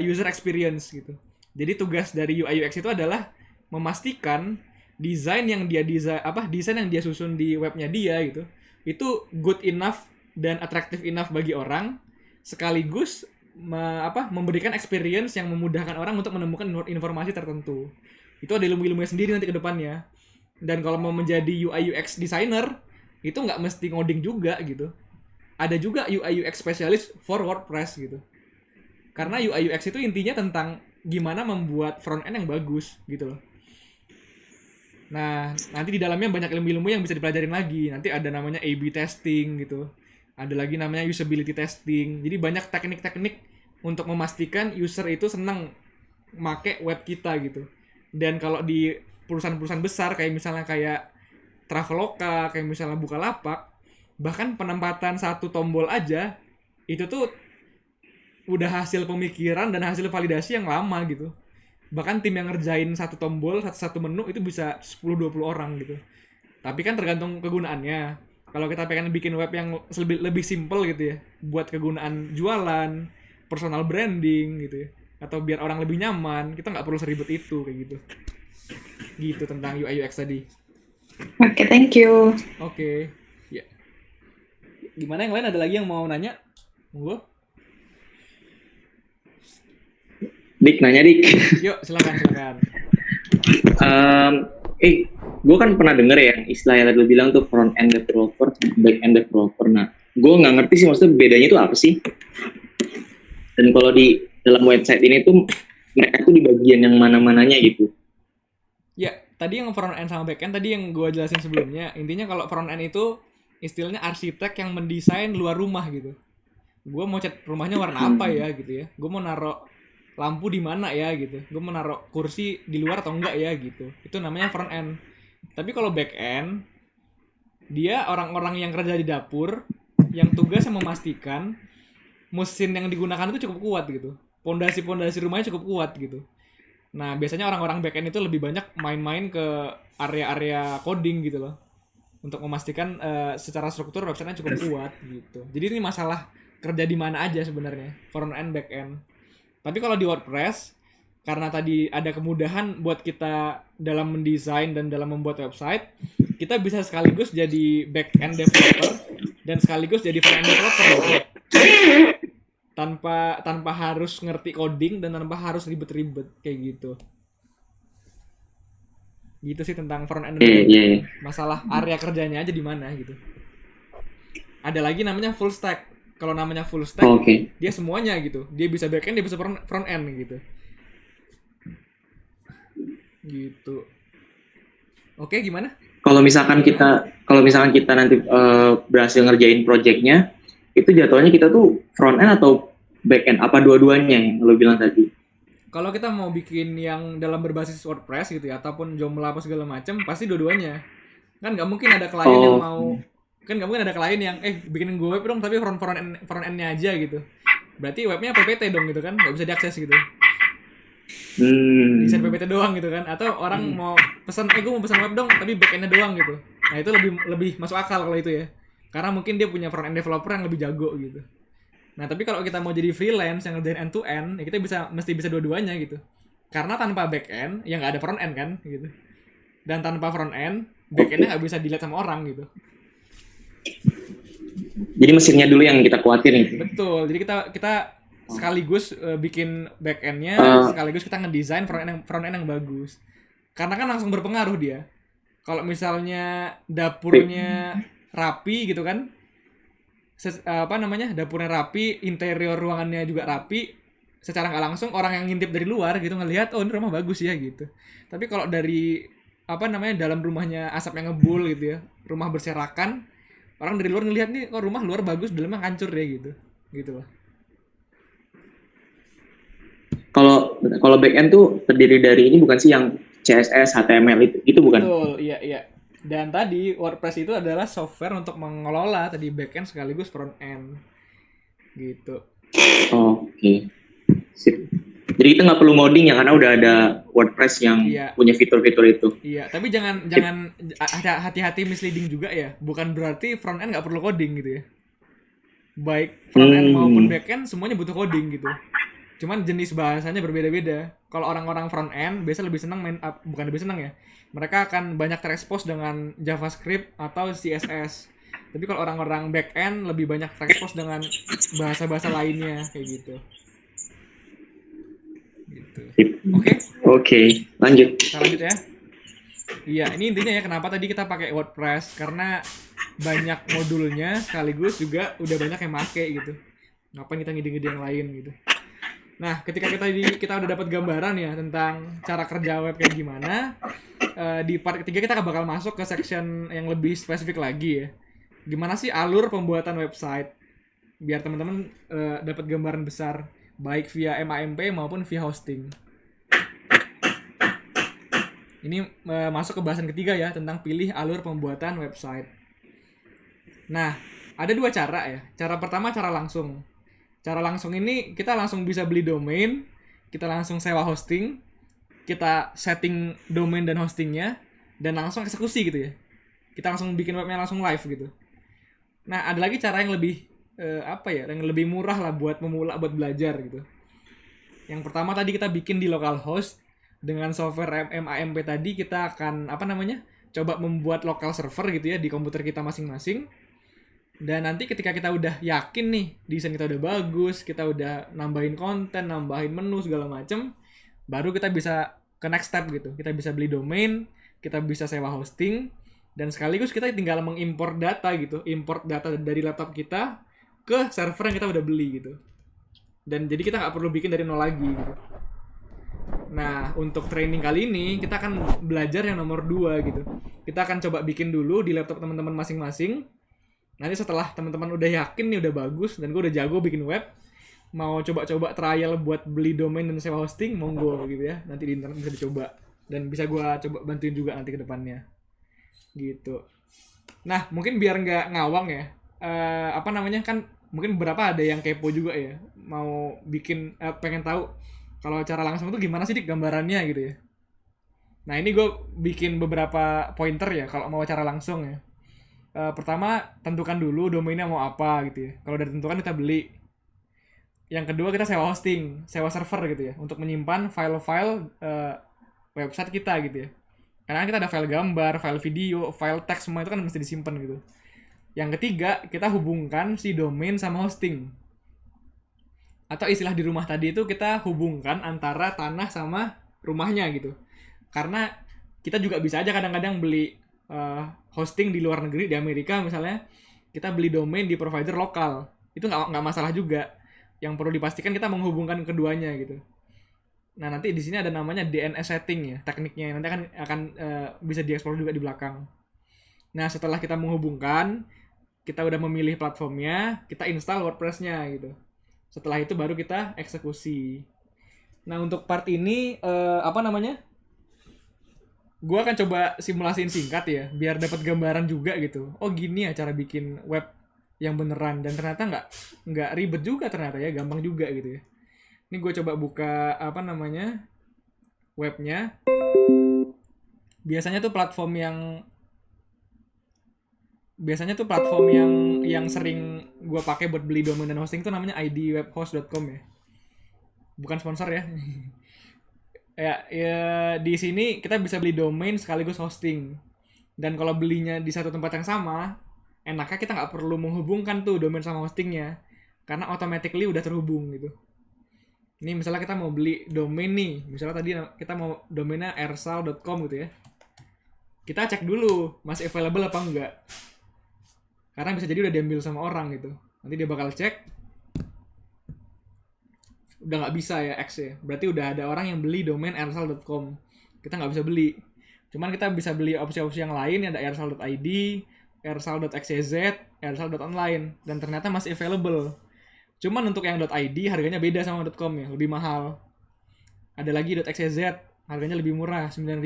user experience gitu. Jadi tugas dari UI UX itu adalah memastikan desain yang dia susun di webnya dia gitu, itu good enough dan attractive enough bagi orang, sekaligus memberikan experience yang memudahkan orang untuk menemukan informasi tertentu. Itu ada ilmu-ilmunya sendiri nanti ke depannya. Dan kalau mau menjadi UI UX designer itu nggak mesti ngoding juga gitu. Ada juga UI UX specialist for WordPress gitu. Karena UI UX itu intinya tentang gimana membuat front end yang bagus gitu loh. Nah, nanti di dalamnya banyak ilmu-ilmu yang bisa dipelajarin lagi. Nanti ada namanya A/B testing gitu. Ada lagi namanya usability testing. Jadi banyak teknik-teknik untuk memastikan user itu senang make web kita gitu. Dan kalau di perusahaan-perusahaan besar kayak misalnya kayak Traveloka, kayak misalnya Bukalapak, bahkan penempatan satu tombol aja itu tuh udah hasil pemikiran dan hasil validasi yang lama gitu. Bahkan tim yang ngerjain satu tombol, satu menu itu bisa 10-20 orang gitu. Tapi kan tergantung kegunaannya. Kalau kita pengen bikin web yang lebih simple gitu ya, buat kegunaan jualan, personal branding gitu ya, atau biar orang lebih nyaman, kita nggak perlu seribet itu kayak gitu. Gitu tentang UI UX tadi. Oke, thank you. Oke. Ya. Gimana yang lain, ada lagi yang mau nanya? Monggo. Dik, nanya Dik. Yuk, silakan. Gue kan pernah denger ya istilah yang tadi lu bilang tuh front end developer, back end developer. Nah, gue nggak ngerti sih maksudnya bedanya itu apa sih? Dan kalau di dalam website ini tuh mereka tuh di bagian yang mana-mananya gitu. Ya, tadi yang front end sama back end tadi yang gue jelasin sebelumnya. Intinya kalau front end itu istilahnya arsitek yang mendesain luar rumah gitu. Gue mau cat rumahnya warna apa ya gitu ya. Gue mau naruh lampu di mana ya gitu. Gue mau naruh kursi di luar atau enggak ya gitu. Itu namanya front end. Tapi kalau back end, dia orang-orang yang kerja di dapur, yang tugasnya memastikan mesin yang digunakan itu cukup kuat gitu. Pondasi-pondasi rumahnya cukup kuat gitu. Nah, biasanya orang-orang back end itu lebih banyak main-main ke area-area coding gitu loh. Untuk memastikan secara struktur website-nya cukup kuat gitu. Jadi ini masalah kerja di mana aja sebenarnya, front end, back end. Tapi kalau di WordPress, karena tadi ada kemudahan buat kita dalam mendesain dan dalam membuat website, kita bisa sekaligus jadi back end developer dan sekaligus jadi front end developer gitu. Tanpa harus ngerti coding dan tanpa harus ribet-ribet kayak gitu. Gitu sih tentang front end dan back end. Masalah area kerjanya aja di mana gitu. Ada lagi namanya full stack. Kalau namanya full stack, dia semuanya gitu. Dia bisa back end, dia bisa front end gitu. Gitu. Oke, gimana? Kalau misalkan kita nanti berhasil ngerjain projectnya, itu jatuhnya kita tuh front end atau back end? Apa dua-duanya yang lo bilang tadi? Kalau kita mau bikin yang dalam berbasis WordPress gitu ya, ataupun Joomla apa segala macam, pasti dua-duanya. Kan nggak mungkin ada klien yang mau, kan nggak mungkin ada klien yang bikinin gue web dong tapi front end-nya aja gitu. Berarti webnya PPT dong gitu kan, nggak bisa diakses gitu. Desain PPT doang gitu kan, atau orang mau pesan gue mau pesan web dong tapi back end-nya doang gitu. Nah itu lebih masuk akal kalau itu ya, karena mungkin dia punya front end developer yang lebih jago gitu. Nah tapi kalau kita mau jadi freelance yang ngerjain end to end, ya kita mesti bisa dua-duanya gitu, karena tanpa back end ya nggak ada front end kan gitu, dan tanpa front end back end-nya nggak bisa dilihat sama orang gitu. Jadi mesinnya dulu yang kita kuatin gitu. Betul, jadi kita sekaligus bikin back end-nya, sekaligus kita ngedesain front end yang bagus. Karena kan langsung berpengaruh dia. Kalau misalnya dapurnya rapi gitu kan, dapurnya rapi, interior ruangannya juga rapi, secara nggak langsung orang yang ngintip dari luar gitu ngelihat, oh ini rumah bagus ya gitu. Tapi kalau dari dalam rumahnya asapnya ngebul gitu ya, rumah berserakan, orang dari luar ngelihat nih, kok rumah luar bagus, dalamnya hancur ya gitu loh. Kalau back end tuh terdiri dari ini bukan sih yang CSS, HTML itu bukan? Betul, iya. Dan tadi WordPress itu adalah software untuk mengelola tadi back end sekaligus front end. Gitu. Oke. Sip. Jadi kita nggak perlu ngoding ya karena udah ada WordPress yang punya fitur-fitur itu. Iya, tapi jangan hati-hati misleading juga ya. Bukan berarti front end nggak perlu coding gitu ya. Baik front end maupun back end semuanya butuh coding gitu. Cuman jenis bahasanya berbeda-beda. Kalau orang-orang front end biasa lebih senang bukan lebih senang ya. Mereka akan banyak terekspos dengan JavaScript atau CSS. Tapi kalau orang-orang back end lebih banyak terekspos dengan bahasa-bahasa lainnya kayak gitu. Oke, lanjut. Kita lanjut ya. Iya, ini intinya ya kenapa tadi kita pakai WordPress, karena banyak modulnya sekaligus juga udah banyak yang make gitu. Ngapain kita ngide-ngide yang lain gitu. Nah, ketika kita udah dapat gambaran ya tentang cara kerja web kayak gimana, di part ketiga kita bakal masuk ke section yang lebih spesifik lagi ya. Gimana sih alur pembuatan website? Biar teman-teman dapat gambaran besar baik via MAMP maupun via hosting. Ini masuk ke bahasan ketiga ya tentang pilih alur pembuatan website. Nah, ada dua cara ya. Cara pertama cara langsung. Cara langsung ini kita langsung bisa beli domain, kita langsung sewa hosting, kita setting domain dan hostingnya, dan langsung eksekusi gitu ya. Kita langsung bikin webnya langsung live gitu. Nah, ada lagi cara yang lebih yang lebih murah lah buat pemula, buat belajar gitu. Yang pertama tadi kita bikin di localhost. Dengan software MAMP tadi kita akan coba membuat local server gitu ya di komputer kita masing-masing. Dan nanti ketika kita udah yakin nih desain kita udah bagus, kita udah nambahin konten, nambahin menu segala macem, baru kita bisa ke next step gitu. Kita bisa beli domain, kita bisa sewa hosting, dan sekaligus kita tinggal mengimport data gitu, import data dari laptop kita ke server yang kita udah beli gitu. Dan jadi kita nggak perlu bikin dari nol lagi gitu. Nah, untuk training kali ini kita akan belajar yang nomor 2 gitu. Kita akan coba bikin dulu di laptop teman-teman masing-masing. Nanti setelah teman-teman udah yakin nih udah bagus dan gue udah jago bikin web, mau coba-coba trial buat beli domain dan sewa hosting, monggo gitu ya. Nanti di internet bisa dicoba dan bisa gue coba bantuin juga nanti ke depannya. Gitu. Nah, mungkin biar nggak ngawang ya. Kan mungkin beberapa ada yang kepo juga ya. Mau bikin pengen tahu kalau cara langsung itu gimana sih Dik gambarannya gitu ya. Nah ini gue bikin beberapa pointer ya kalau mau cara langsung ya. Pertama tentukan dulu domainnya mau apa gitu ya. Kalau udah ditentukan kita beli. Yang kedua kita sewa hosting, sewa server gitu ya. Untuk menyimpan file-file website kita gitu ya. Karena kita ada file gambar, file video, file teks semua itu kan mesti disimpan gitu. Yang ketiga kita hubungkan si domain sama hosting. Atau istilah di rumah tadi itu kita hubungkan antara tanah sama rumahnya gitu. Karena kita juga bisa aja kadang-kadang beli hosting di luar negeri, di Amerika misalnya, kita beli domain di provider lokal. Itu nggak masalah juga. Yang perlu dipastikan kita menghubungkan keduanya gitu. Nah nanti di sini ada namanya DNS setting ya, tekniknya. Nanti akan bisa dieksplor juga di belakang. Nah setelah kita menghubungkan, kita udah memilih platformnya, kita install WordPress-nya gitu. Setelah itu baru kita eksekusi. Nah untuk part ini gue akan coba simulasiin singkat ya, biar dapat gambaran juga gitu. Oh gini ya cara bikin web yang beneran, dan ternyata nggak ribet juga ternyata ya, gampang juga gitu ya. Ini gue coba buka webnya. Biasanya tuh platform yang sering gue pakai buat beli domain dan hosting itu namanya idwebhost.com ya. Bukan sponsor ya. ya di sini kita bisa beli domain sekaligus hosting. Dan kalau belinya di satu tempat yang sama, enaknya kita nggak perlu menghubungkan tuh domain sama hostingnya, karena automatically udah terhubung gitu. Ini misalnya kita mau beli domain nih, misalnya tadi kita mau domainnya ersal.com gitu ya. Kita cek dulu masih available apa enggak. Karena bisa jadi udah diambil sama orang gitu. Nanti dia bakal cek. Udah nggak bisa ya X ya. Berarti udah ada orang yang beli domain ersal.com. Kita nggak bisa beli. Cuman kita bisa beli opsi-opsi yang lain. Ada ersal.id, ersal.xyz, ersal.online. Dan ternyata masih available. Cuman untuk yang .id harganya beda sama .com ya. Lebih mahal. Ada lagi .xyz. Harganya lebih murah. 9.000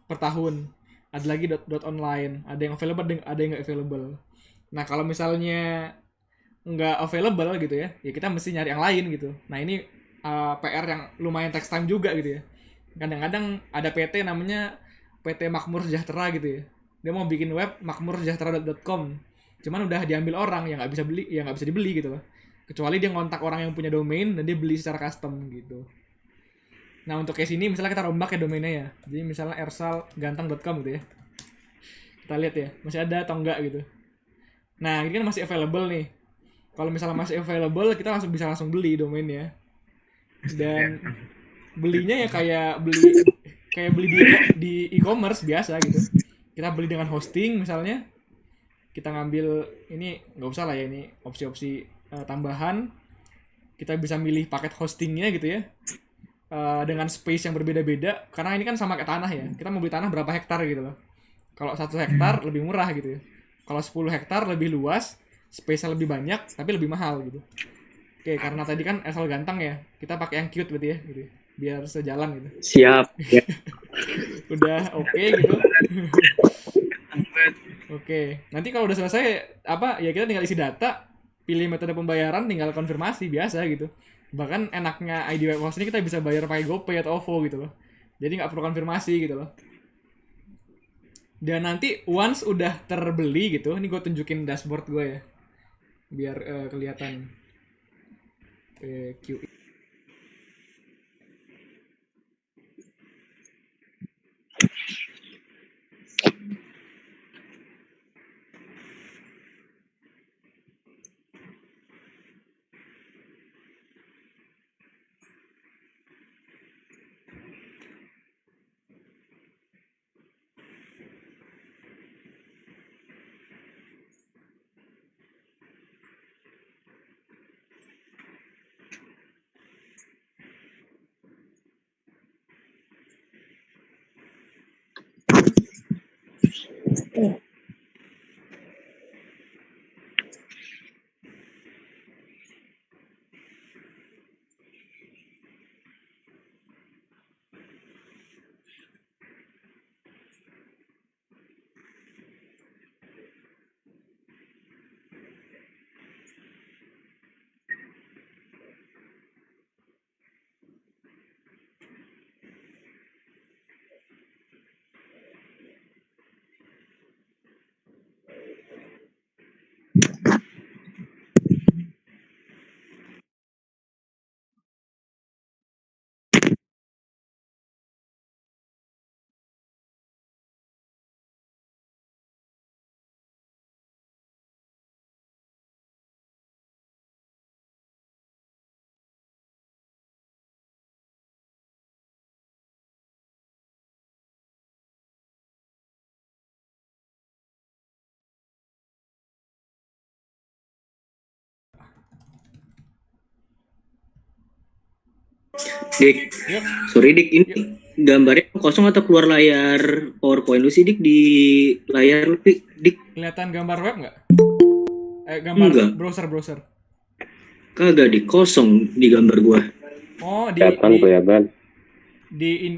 per tahun. Ada lagi .online. Ada yang available, ada yang nggak available. Nah kalau misalnya nggak available gitu ya kita mesti nyari yang lain gitu. Nah ini PR yang lumayan takes time juga gitu ya. Kadang-kadang ada PT namanya PT Makmur Sejahtera gitu ya. Dia mau bikin web makmursejahtera.com, cuman udah diambil orang yang nggak bisa dibeli gitu loh. Kecuali dia ngontak orang yang punya domain dan dia beli secara custom gitu. Nah untuk case ini misalnya kita rombak ya domainnya ya. Jadi misalnya ersalganteng.com gitu ya. Kita lihat ya masih ada atau enggak gitu. Nah ini kan masih available nih. Kalau misalnya masih available kita bisa langsung beli domainnya. Dan belinya ya kayak kayak beli di e-commerce biasa gitu. Kita beli dengan hosting misalnya, kita ngambil ini nggak usah lah ya, ini opsi-opsi tambahan, kita bisa milih paket hostingnya gitu ya, dengan space yang berbeda-beda karena ini kan sama kayak tanah ya, kita mau beli tanah berapa hektar gitu loh. Kalau 1 hektar lebih murah gitu ya, kalau 10 hektar lebih luas, space-nya lebih banyak tapi lebih mahal gitu. Oke, karena tadi kan asal ganteng ya, kita pakai yang cute berarti ya gitu ya, biar sejalan gitu. Siap. Ya. Udah oke gitu. Oke, nanti kalau udah selesai apa ya, kita tinggal isi data, pilih metode pembayaran, tinggal konfirmasi biasa gitu. Bahkan enaknya ID Web Host ini kita bisa bayar pakai GoPay atau OVO gitu loh. Jadi nggak perlu konfirmasi gitu loh. Dan nanti once udah terbeli gitu, ini gue tunjukin dashboard gue ya, biar kelihatan QI. Dik, Yuk, sorry Dik, ini yuk. gambarnya kosong atau keluar layar PowerPoint lu sih Dik di layar lu Dik? Kelihatan gambar web nggak? Gambar Enggak, browser. kagak Dik, kosong di gambar gua. Oh, Kelihatan.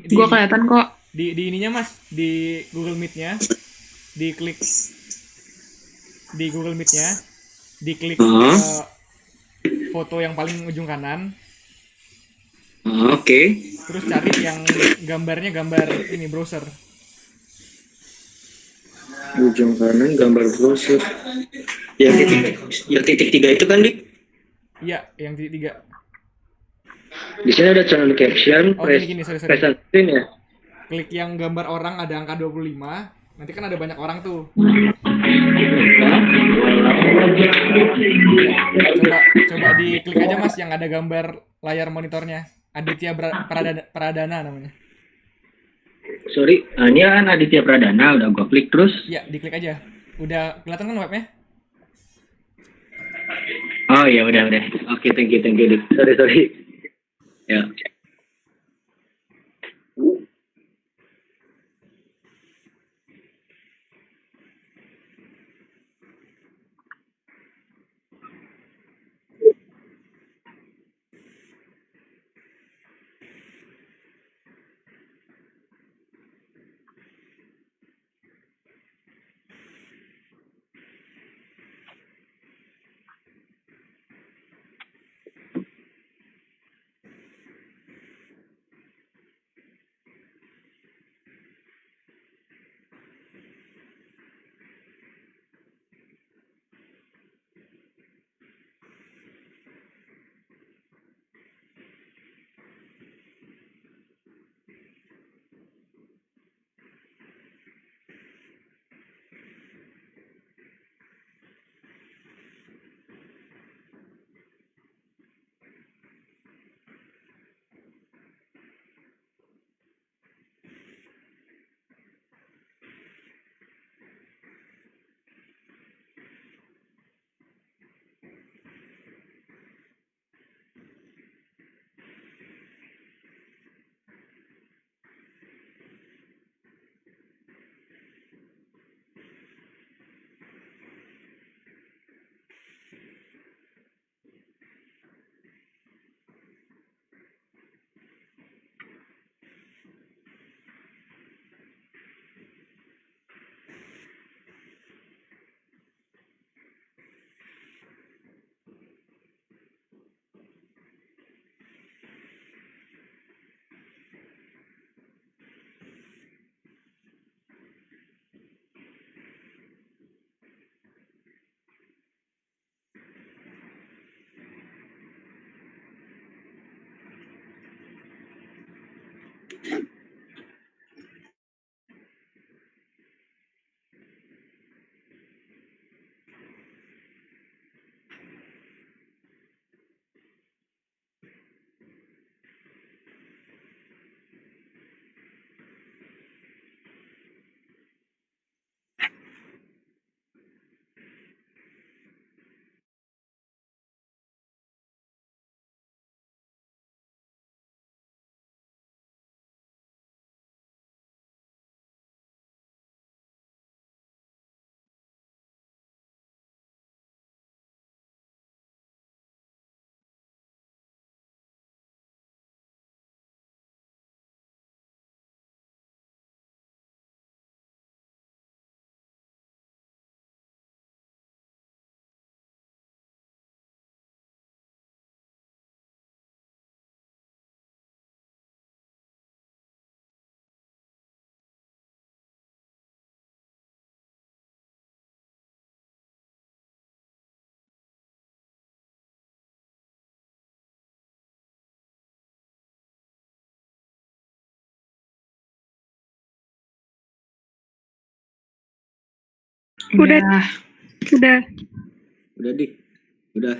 Gue kelihatan kok. di ininya Mas, di Google Meet-nya, diklik di Google Meet-nya, diklik foto yang paling ujung kanan, Oke. terus cari yang gambarnya gambar ini browser. Ujung kanan gambar browser. Yang titik 3 itu kan Dik? Iya, yang titik 3. Di sini ada channel caption, Oh, gini, sorry. present screen ya. Klik yang gambar orang ada angka 25, nanti kan ada banyak orang tuh. Coba diklik aja Mas yang ada gambar layar monitornya. Aditya Pradana namanya. Sorry, ini kan Aditya Pradana, udah gua klik terus. Iya, diklik aja. Udah kelihatan kan webnya? Oh ya udah. Oke, thank you Dik. Sorry. Ya. Udah. Udah. Udah dik. Udah.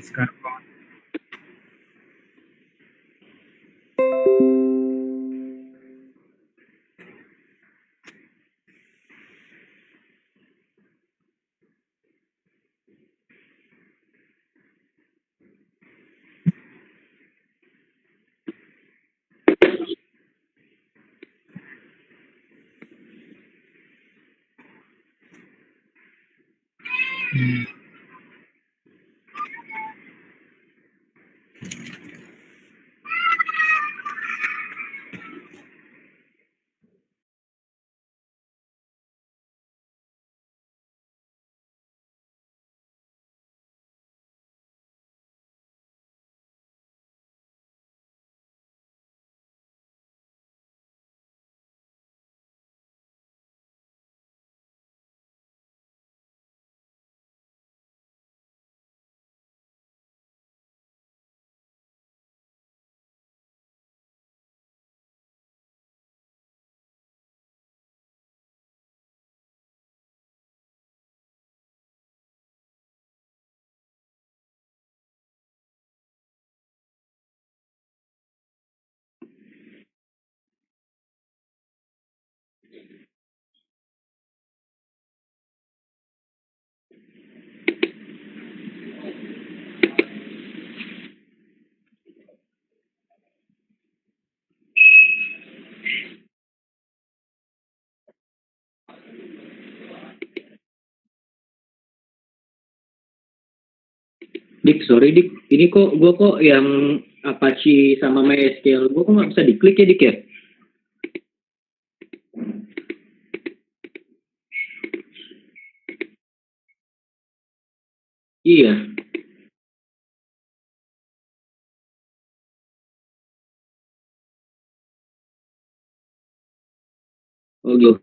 Sekarang Dik, sorry dik. Ini kok gue kok yang Apache sama MySQL gue kok nggak bisa diklik ya dik ya? Iya. Oh gitu.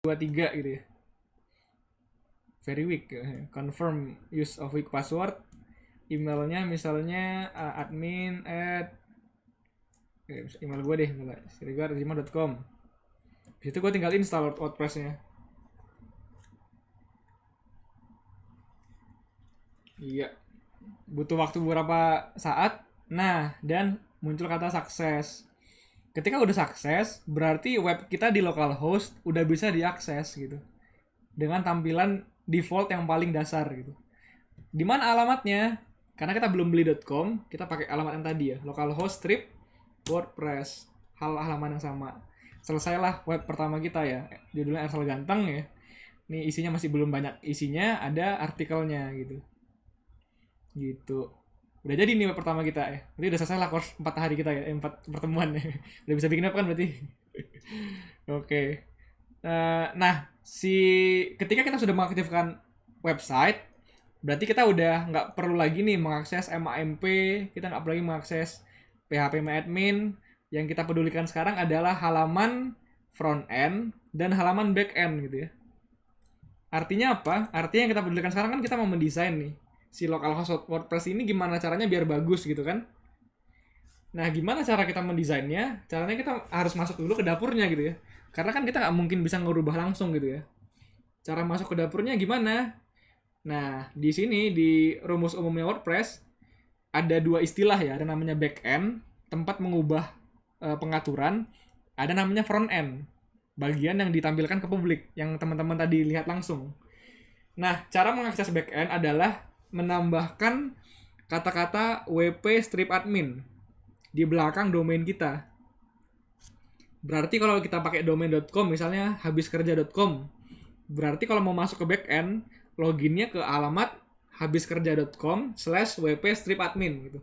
23 gitu ya. Very weak ya. Confirm use of weak password. Emailnya misalnya admin at email gue deh, siregar@gmail.com. Di situ gue tinggal install WordPress-nya. Iya. Butuh waktu beberapa saat. Nah, dan muncul kata sukses. Ketika udah sukses, berarti web kita di localhost udah bisa diakses gitu. Dengan tampilan default yang paling dasar gitu. Di mana alamatnya? Karena kita belum beli .com, kita pakai alamat yang tadi ya, localhost strip WordPress, halaman yang sama. Selesailah web pertama kita ya, judulnya Ersal Ganteng ya. Ini isinya masih belum banyak isinya, ada artikelnya gitu. Gitu. Udah jadi nih web pertama kita ya. Berarti udah selesai lah course 4 hari kita ya, 4 pertemuan ya. Udah bisa bikin web kan berarti. Oke. Nah, ketika kita sudah mengaktifkan website, berarti kita udah nggak perlu lagi nih mengakses MAMP, kita nggak perlu lagi mengakses PHP-admin. Yang kita pedulikan sekarang adalah halaman front end dan halaman back end gitu ya. Artinya apa? Artinya yang kita pedulikan sekarang kan kita mau mendesain nih si localhost WordPress ini gimana caranya biar bagus gitu kan. Nah, gimana cara kita mendesainnya? Caranya kita harus masuk dulu ke dapurnya gitu ya. Karena kan kita nggak mungkin bisa ngerubah langsung gitu ya. Cara masuk ke dapurnya gimana? Nah, di sini di rumus umumnya WordPress ada 2 istilah ya. Ada namanya backend, tempat mengubah pengaturan. Ada namanya front end, bagian yang ditampilkan ke publik, yang teman-teman tadi lihat langsung. Nah, cara mengakses backend adalah menambahkan kata-kata wp strip admin di belakang domain kita. Berarti kalau kita pakai domain.com misalnya habiskerja.com, berarti kalau mau masuk ke backend, loginnya ke alamat habiskerja.com/wp strip admin gitu.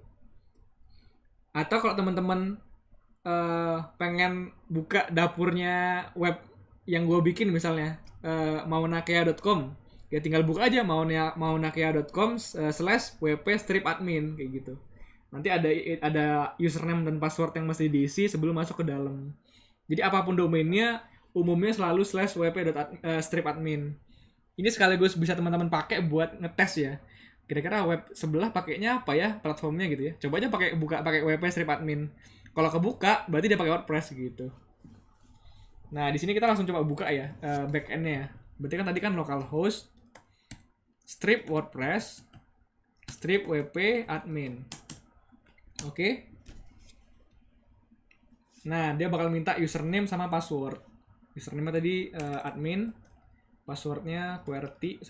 Atau kalau teman-teman pengen buka dapurnya web yang gue bikin misalnya maunakea.com, ya tinggal buka aja maunakea.com/wp strip admin kayak gitu. Nanti ada username dan password yang mesti diisi sebelum masuk ke dalam. Jadi apapun domainnya umumnya selalu /wp.strip admin. Ini sekaligus bisa teman-teman pakai buat ngetes ya. Kira-kira web sebelah pakainya apa ya platformnya gitu ya. Coba aja pakai wp strip admin. Kalau kebuka berarti dia pakai WordPress gitu. Nah, di sini kita langsung coba buka ya backend-nya ya. Berarti kan tadi kan localhost strip WordPress strip wp admin. Oke. Nah, dia bakal minta username sama password. Username tadi admin, passwordnya QWERTY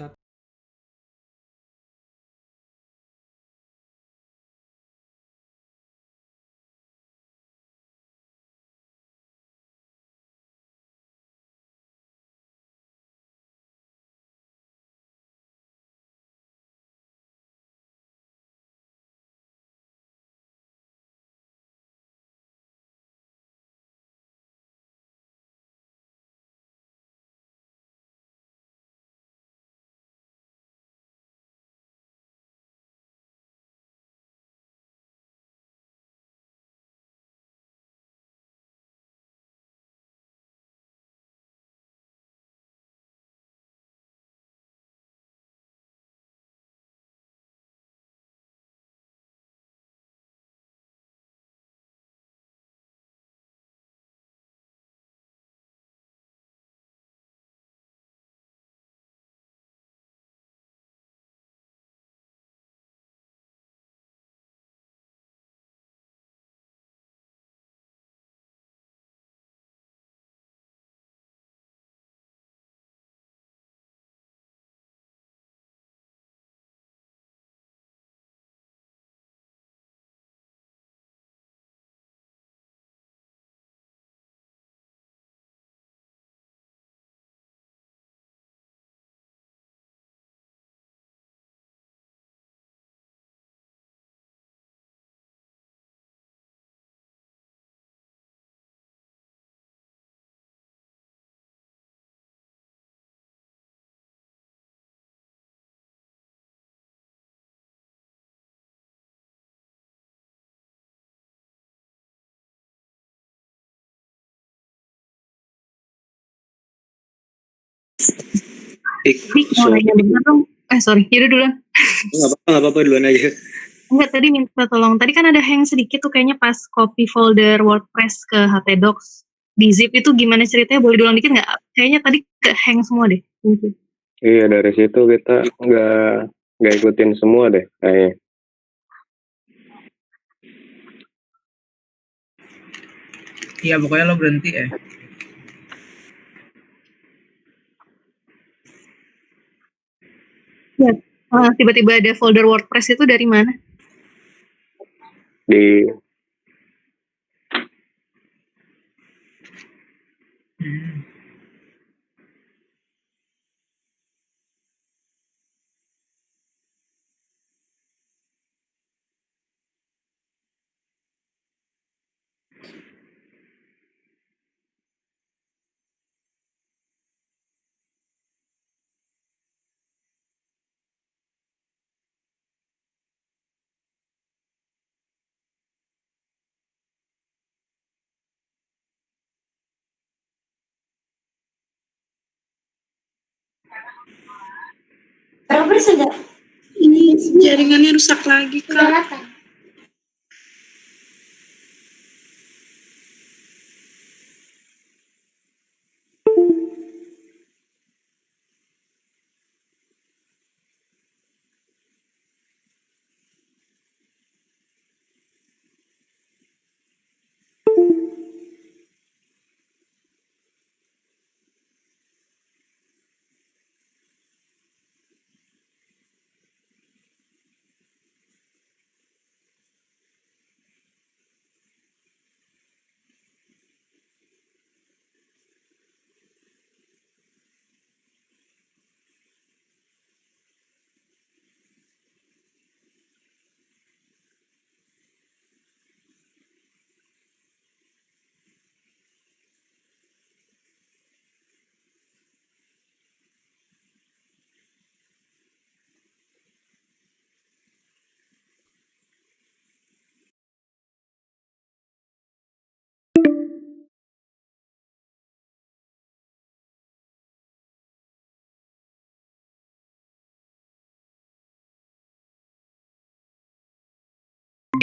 Dik, mau nanya bener dong. Sorry, yaudah duluan. Nggak apa-apa duluan aja. Enggak, tadi minta tolong. Tadi kan ada hang sedikit tuh kayaknya pas copy folder WordPress ke htdocs. Di zip itu gimana ceritanya? Boleh diulang dikit nggak? Kayaknya tadi ke hang semua deh. Iya, dari situ kita nggak ikutin semua deh kayaknya. Iya, pokoknya lo berhenti ya. Ya, tiba-tiba ada folder WordPress itu dari mana? Di Ini jaringannya rusak lagi, Kak.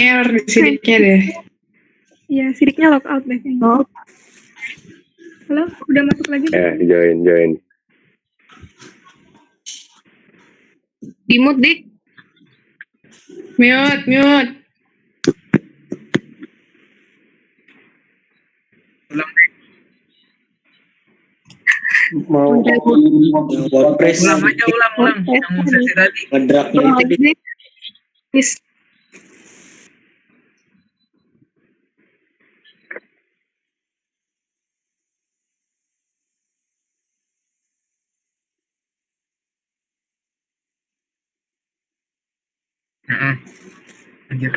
Error di sidiknya deh. Iya, sidiknya lockout deh kayaknya. Oh, Halo, udah masuk lagi? join. di mute, Dik. Mute. Mau WordPress Ulang aja, ulang. Yang sesi tadi. ngedragnya itu di Dik. Please. Anjir.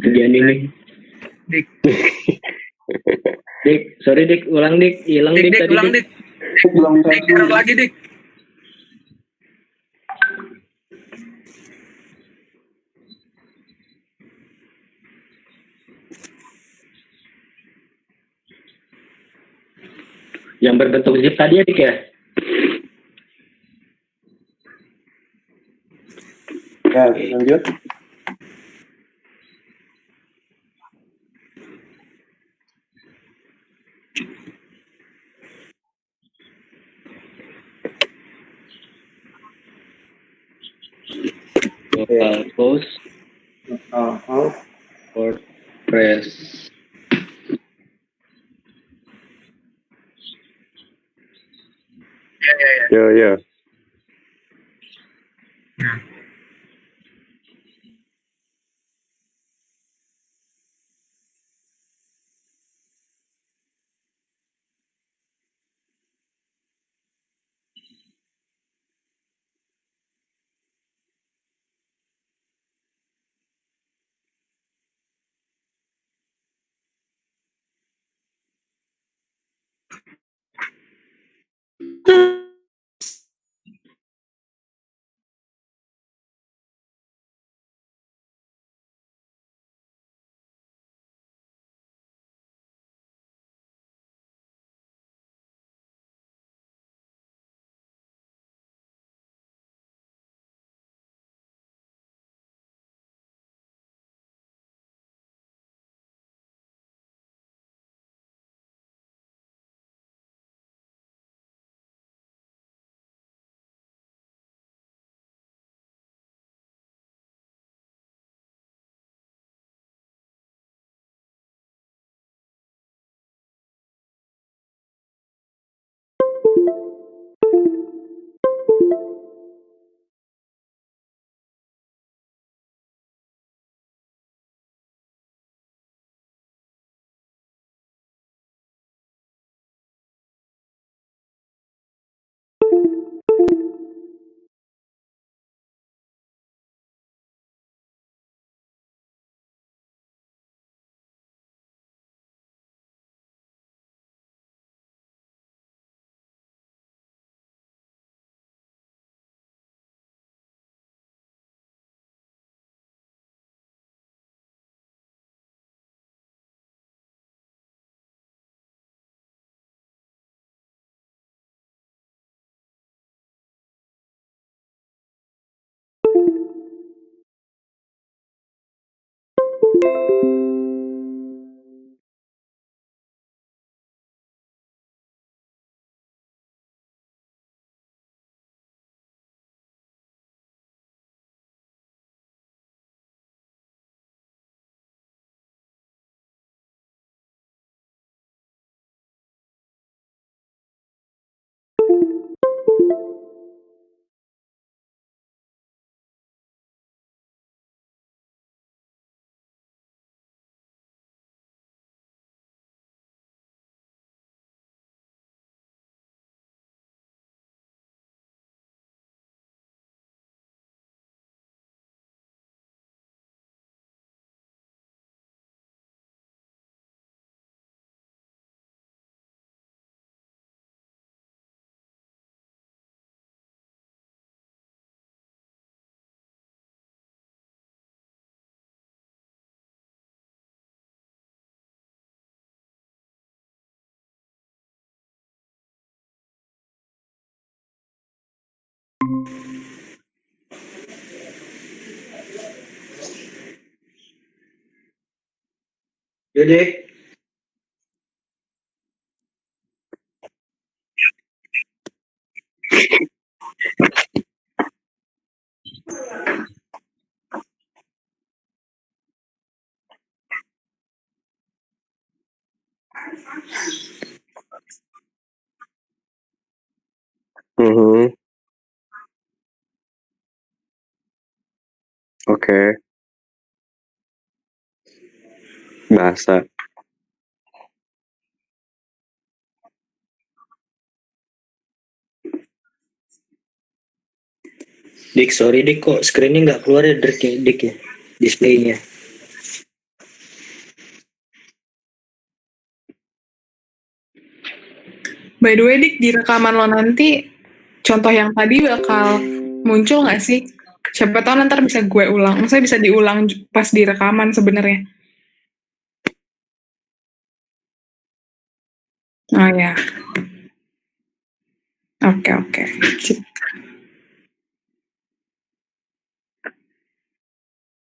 kerjaan ini. Dik, Dik, sorry Dik, ulang Dik, hilang Dik, Dik, tadi ulang Dik. Dik, error lagi Dik. Yang berbentuk zip tadi ya Dik ya? Ya, lanjut. local post, WordPress. Ya. Yaudah. Mhm. Oke, bahasa. Dik, sorry Dik, kok screennya nggak keluar ya, Dik ya, displaynya. By the way, Dik, di rekaman lo nanti, contoh yang tadi bakal muncul nggak sih? Siapa tahu nanti bisa gue ulang. Maksudnya bisa diulang pas di rekaman sebenarnya. Oh ya, oke. Sip.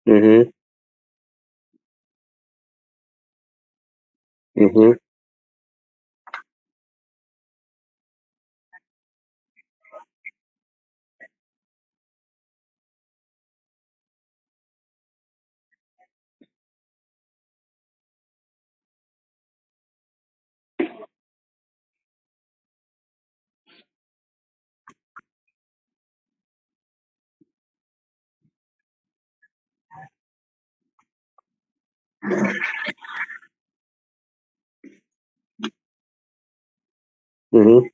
Mhm. Mhm. Mhm.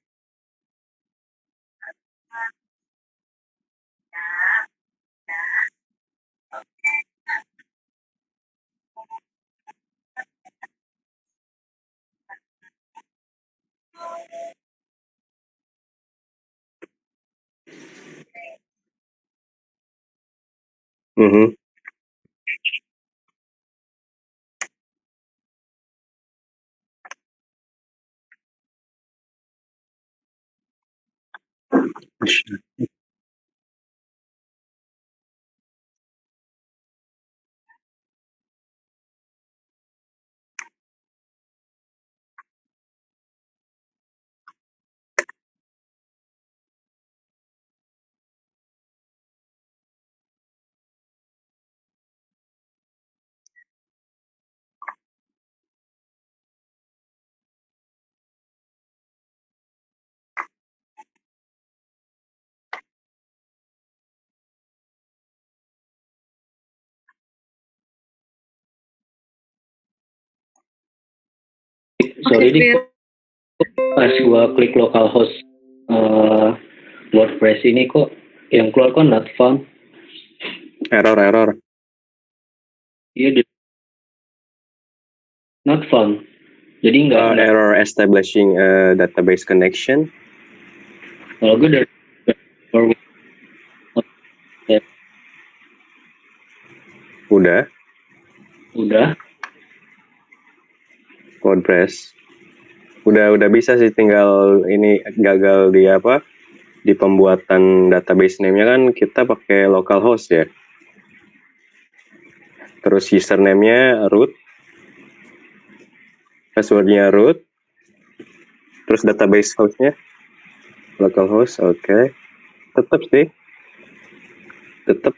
Mhm. Sorry Dik, clear. pas gua klik localhost WordPress ini kok yang keluar kok not found. Error. Iya, not found. Jadi nggak Error establishing a database connection. kalau gue dari Udah, udah WordPress. Udah bisa sih, tinggal ini gagal di apa? Di pembuatan database name-nya kan kita pakai localhost ya. Terus username-nya root, password-nya root, terus database host-nya localhost. Oke. Tetap sih. Tetap.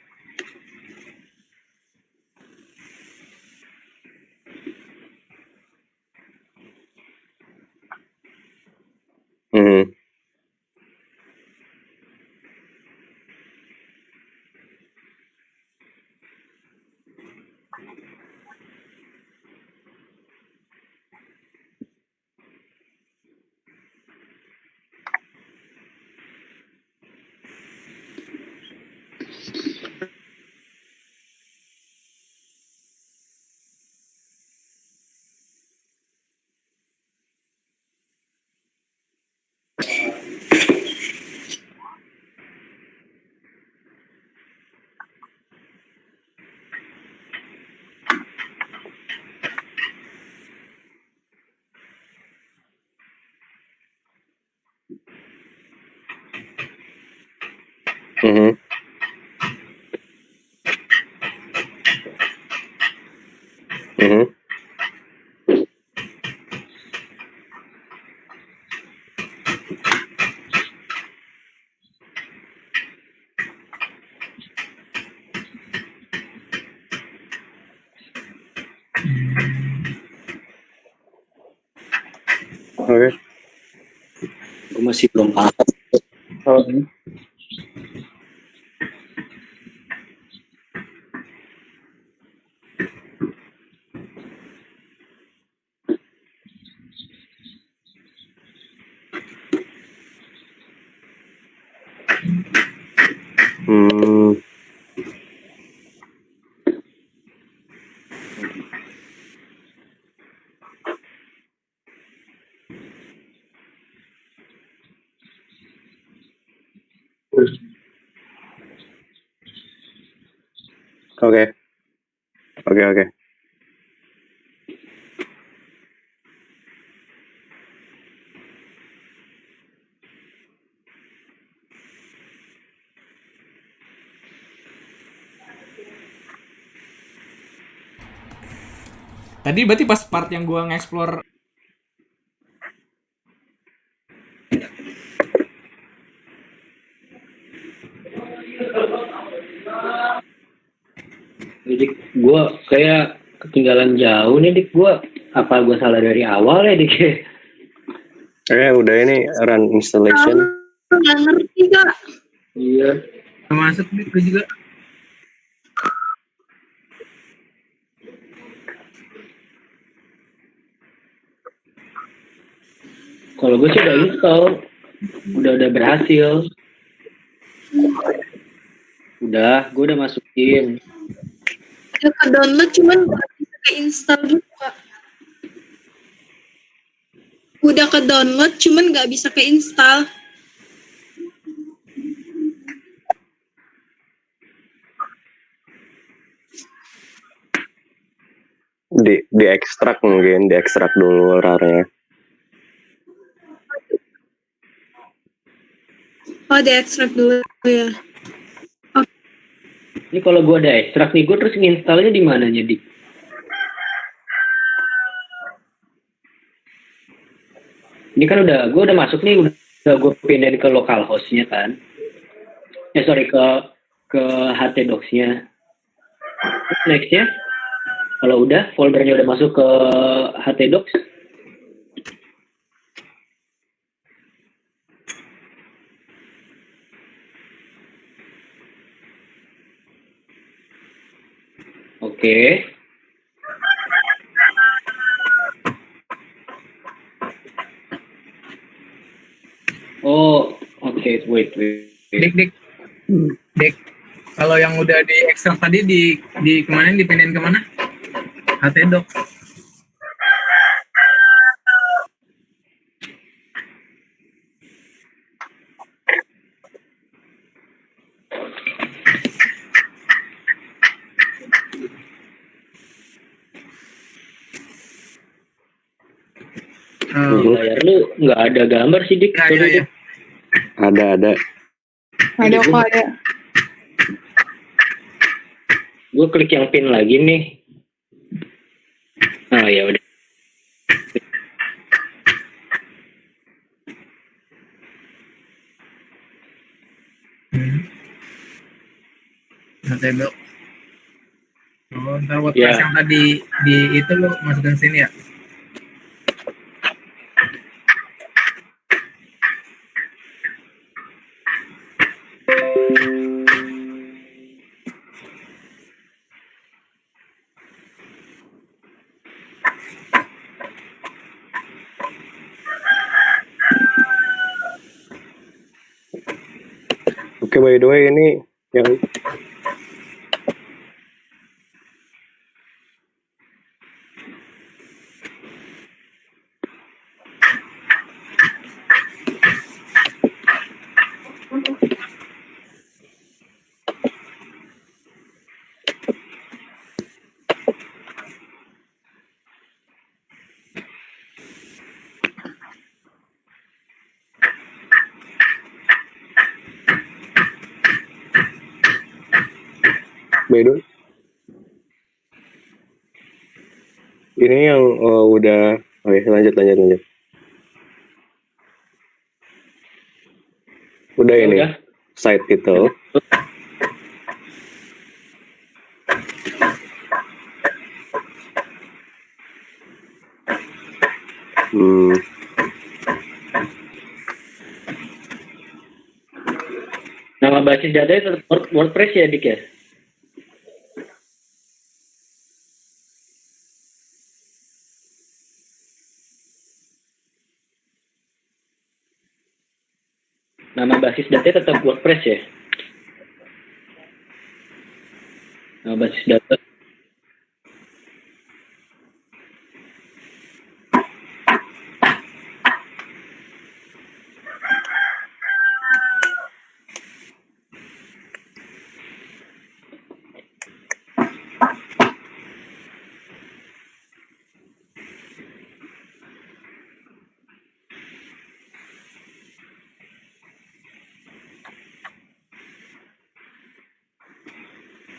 Mhm. Mhm. Mhm. Oke. Gue masih belum paham. Hmm. Oke. Oke. Tadi berarti pas part yang gua nge-explore Jadi gue kayak ketinggalan jauh nih dik gue. Apa gue salah dari awal ya dik? Oke, udah ini run installation. Nggak ngerti kak. Iya. Masuk nih gue juga. Kalau gue sih udah install, udah berhasil. Udah, gue udah masukin. Udah ke download cuman nggak bisa ke install gitu kak. Udah ke download cuman nggak bisa ke install. Di ekstrak mungkin, di ekstrak dulu RAR-nya. Oh, di ekstrak dulu ya. Ini kalau gue ada ekstrak nih, gue terus nginstalnya di mana jadi? Ini kan gue udah masuk nih, udah gue pindahin ke localhost-nya kan. Sorry, ke htdocs-nya. Next-nya, kalau udah foldernya udah masuk ke htdocs, oke. Oh, oke, wait. Dik. Kalau yang udah di ekstrak tadi di kemana, dipindahin kemana? HTDocs. Di layar lu nggak ada gambar sih dik. Ya. Ada. Ada kok ada. Gue klik yang pin lagi nih. Ah ya udah. HTDocs. Oh, ntar WordPress yang tadi di itu lo masukin sini ya? Oke, by the way ini yang by the way, ini yang udah, oke lanjut. Udah ini site itu. basis datanya tetap WordPress ya, Dik ya? Nama basis datanya tetap WordPress ya? Nama basis data.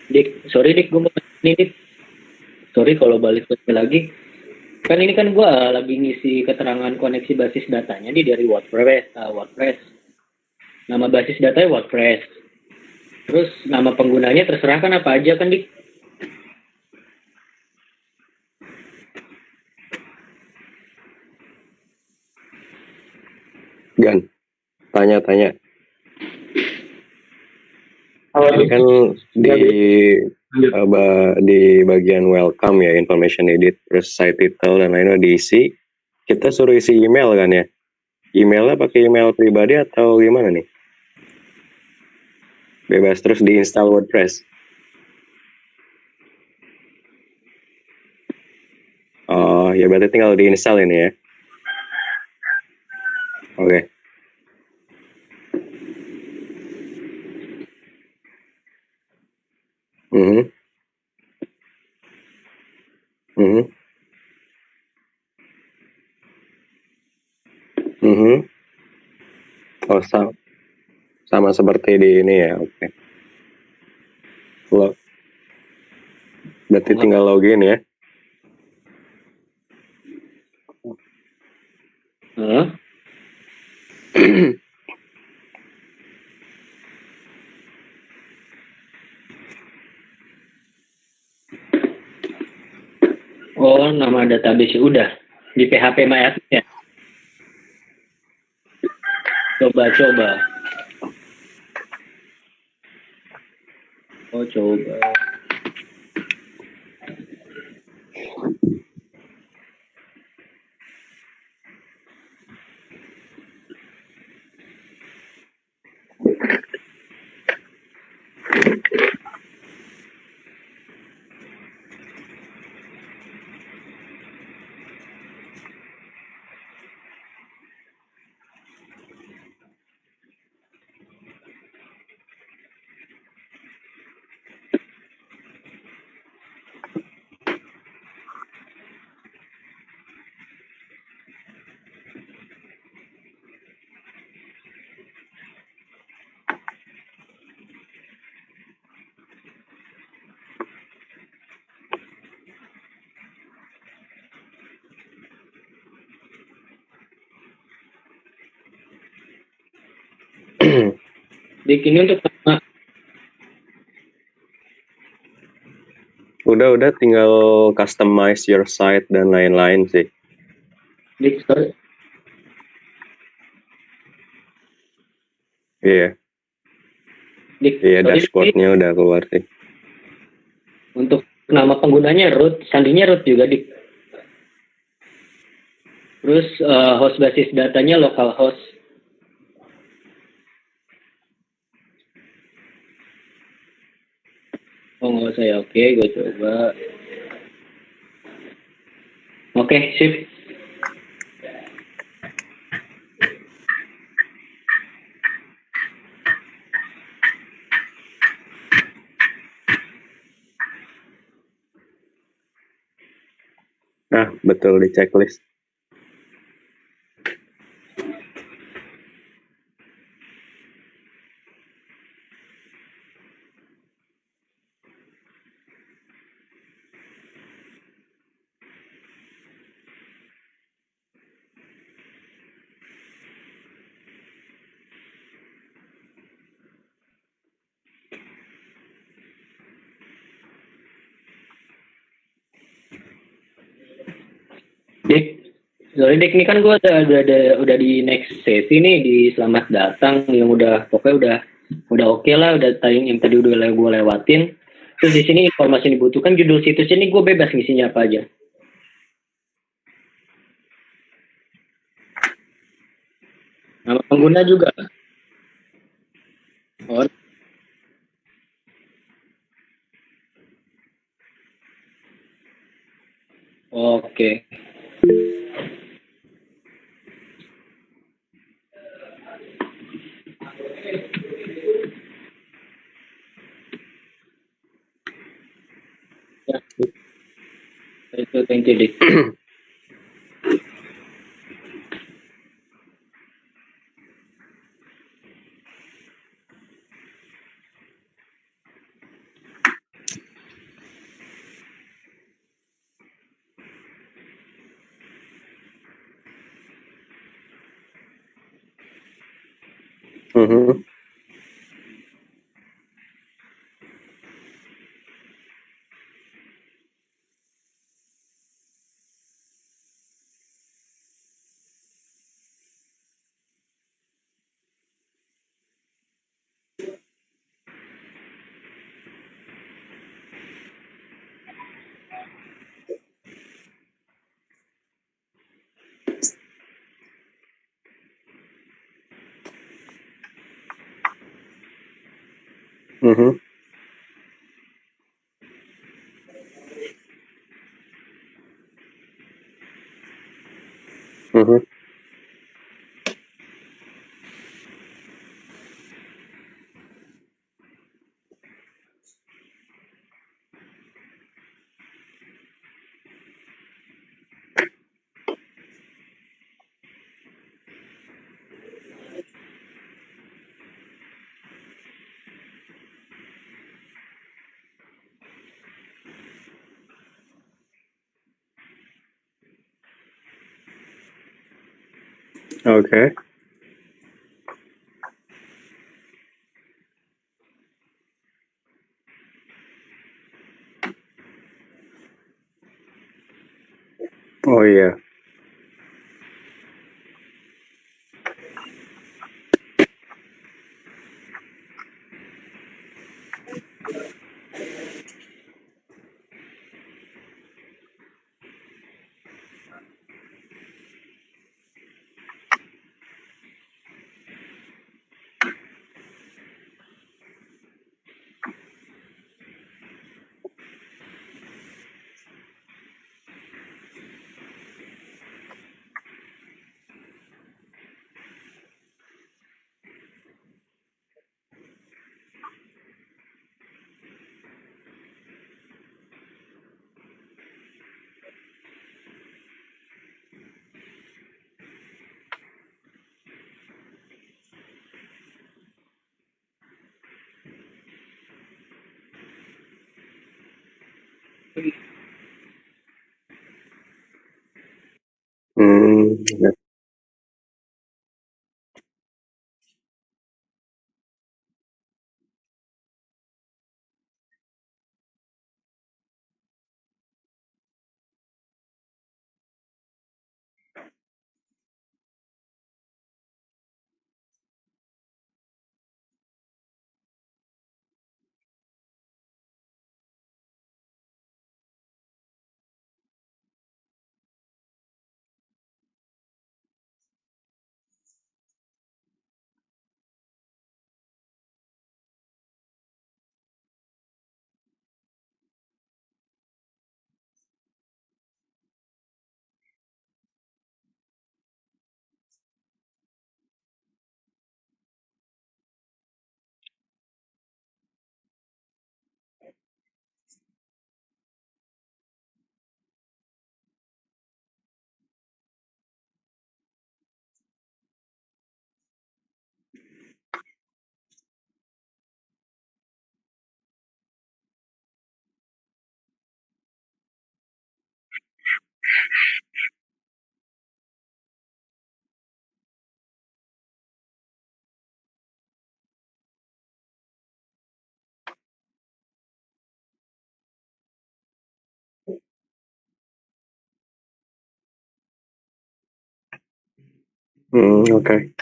Dik, sorry Dik, gue mau ini Dik. Sorry kalau balik lagi. Kan ini kan gue lagi ngisi keterangan koneksi basis datanya nih dari WordPress. Nama basis datanya WordPress. Terus nama penggunanya terserah kan apa aja kan Dik? Gan, tanya. Ini kan di bagian welcome ya, information edit, terus site title dan lainnya diisi. Kita suruh isi email kan ya? Emailnya pakai email pribadi atau gimana nih? Bebas, terus diinstal WordPress. Oh, ya berarti tinggal diinstal ini ya. Oke. Oh, sama seperti di ini ya, oke. Berarti tinggal login ya. Oh, nama database udah di PHP MyAdmin ya. Coba. Oh, coba. Dik, ini untuk Udah tinggal customize your site dan lain-lain sih. Dik, sorry. Iya. Dik, Iya, sorry, dashboardnya udah keluar sih. untuk nama penggunanya root, sandinya root juga Dik. Terus host basis datanya localhost. Oh, nggak usah ya. Oke, gue coba. Oke, sip. Nah, betul di checklist. Dik, sorry Dik, ini kan gue udah di next sesi nih di selamat datang yang pokoknya udah udah oke lah, udah tayang yang tadi udah gue lewatin. Terus di sini informasi yang dibutuhkan, judul situs ini gue bebas ngisinya apa aja. Nama pengguna juga. Oh. Oke. Ya, itu thank you, Dik. Mhm. Mhm. Mhm. Oke. Oh iya. Ya. Oke.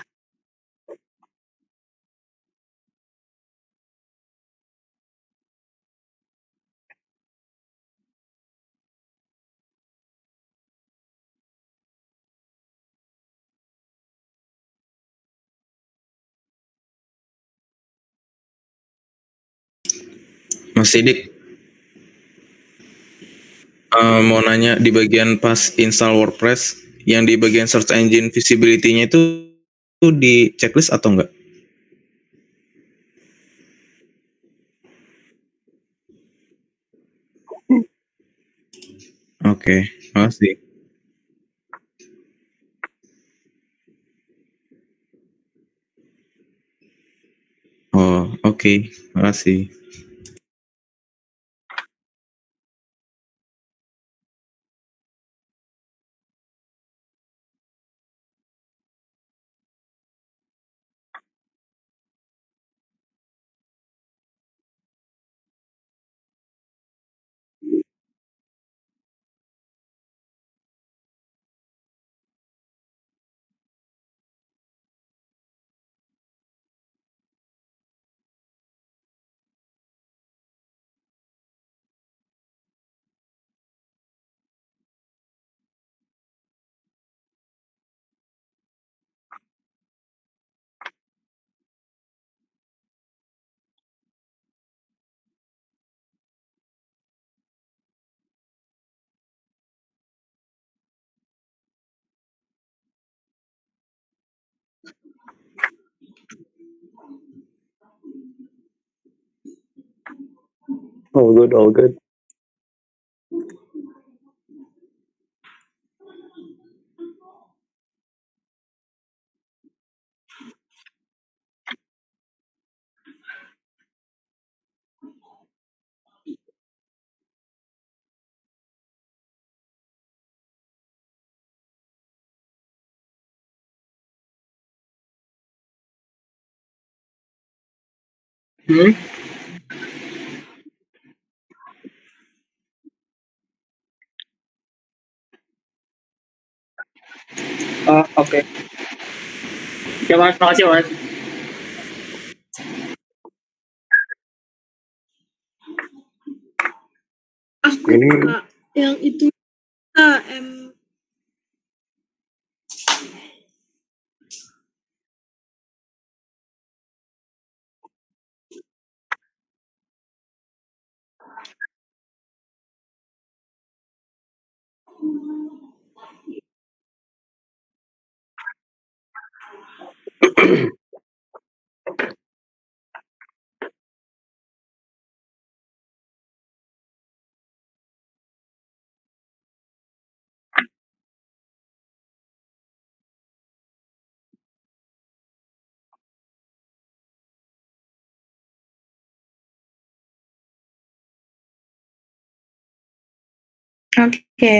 Mas Sidik, mau nanya di bagian pas install WordPress, yang di bagian search engine visibility-nya itu di checklist atau enggak? Oke, makasih. Oh, oke, makasih. All good, all good. Hmm? Oh, oke. Ya Mas, makasih Mas. Aku Ini yang itu M Oke.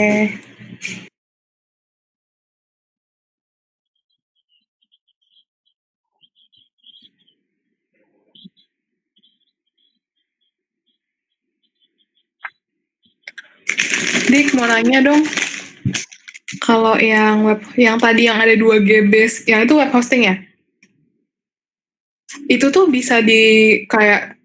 Dik, mau nanya dong. Kalau yang tadi yang ada 2 GB, yang itu web hosting ya? Itu tuh bisa kayak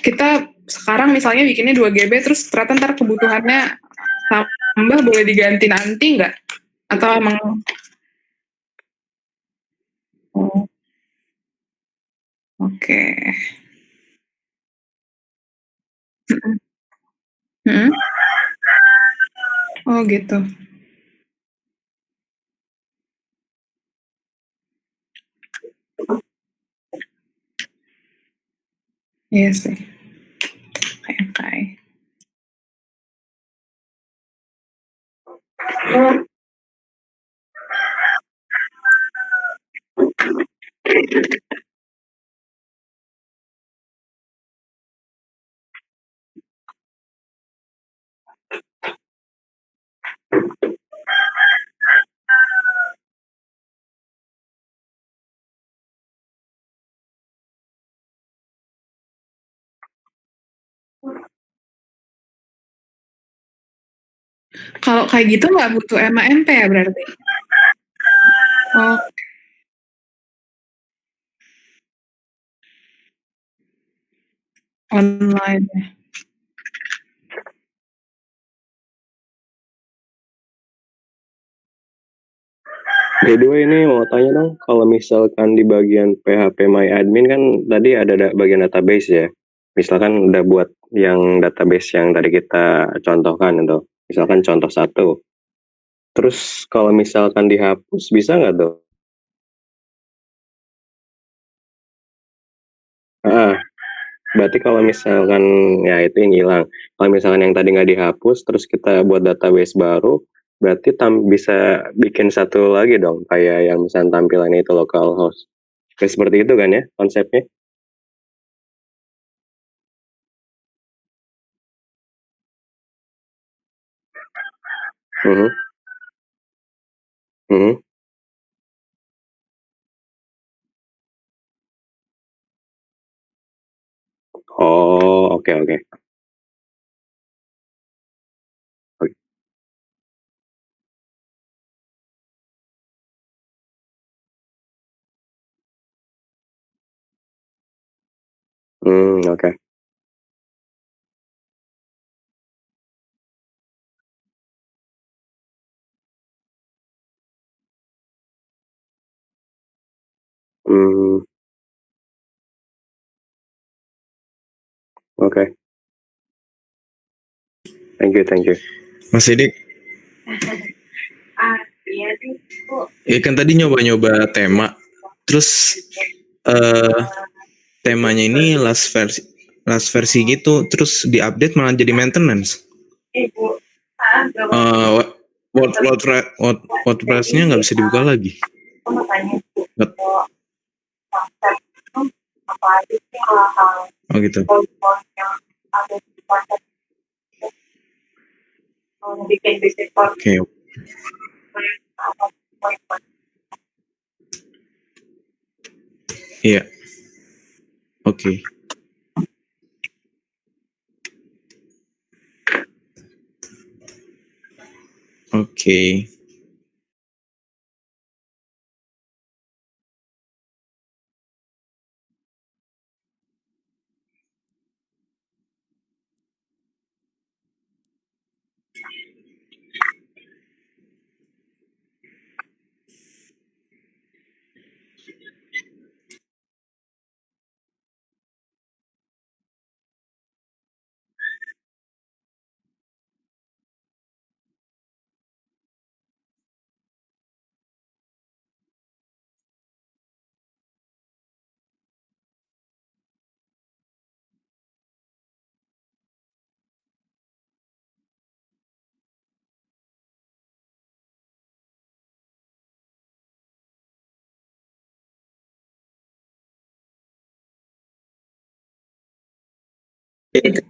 kita sekarang misalnya bikinnya 2 GB, terus ternyata ntar kebutuhannya tambah, boleh diganti nanti nggak? Atau emang... Oh, oke. Mm-mm. Oh gitu. Iya sih. Oke. Kalau kayak gitu nggak butuh MAMP ya berarti? Oh, online ya. by the way ini mau tanya dong, kalau misalkan di bagian PHP My Admin kan tadi ada bagian database ya. Misalkan udah buat yang database yang tadi kita contohkan itu. Misalkan contoh 1. Terus kalau misalkan dihapus bisa nggak tuh? Berarti kalau misalkan ya itu yang hilang. Kalau misalkan yang tadi nggak dihapus, terus kita buat database baru, berarti bisa bikin satu lagi dong, kayak yang misalnya tampilannya itu localhost. Kayak seperti itu kan ya konsepnya? Mhm. Mhm. Oh, oke oke. Oke. Oke. Hmm, oke. Thank you, thank you. Mas Edik, ya kan tadi nyoba-nyoba tema, terus temanya ini last versi gitu, terus diupdate malah jadi maintenance. WordPress-nya nggak bisa dibuka lagi. Nggak- Oh gitu. Oke. Iya. Oke. Oke.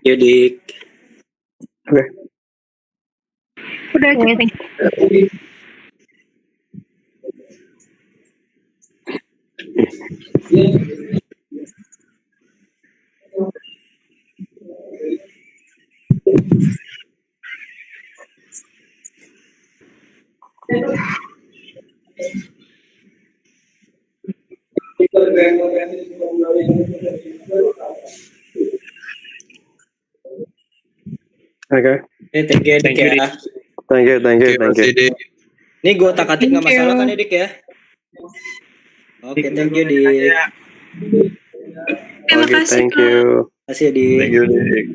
Jadi Udah cukup. Oke. thank you Dik ya. Thank you, thank you, Oke, thank Mas you. Edik. Ini gue tak-atik nggak Thank you. masalah kan Dik ya? Oke, thank you Dik. Terima Oke, kasih, thank Kak. you. Kasih ya Dik. Thank you, Dik.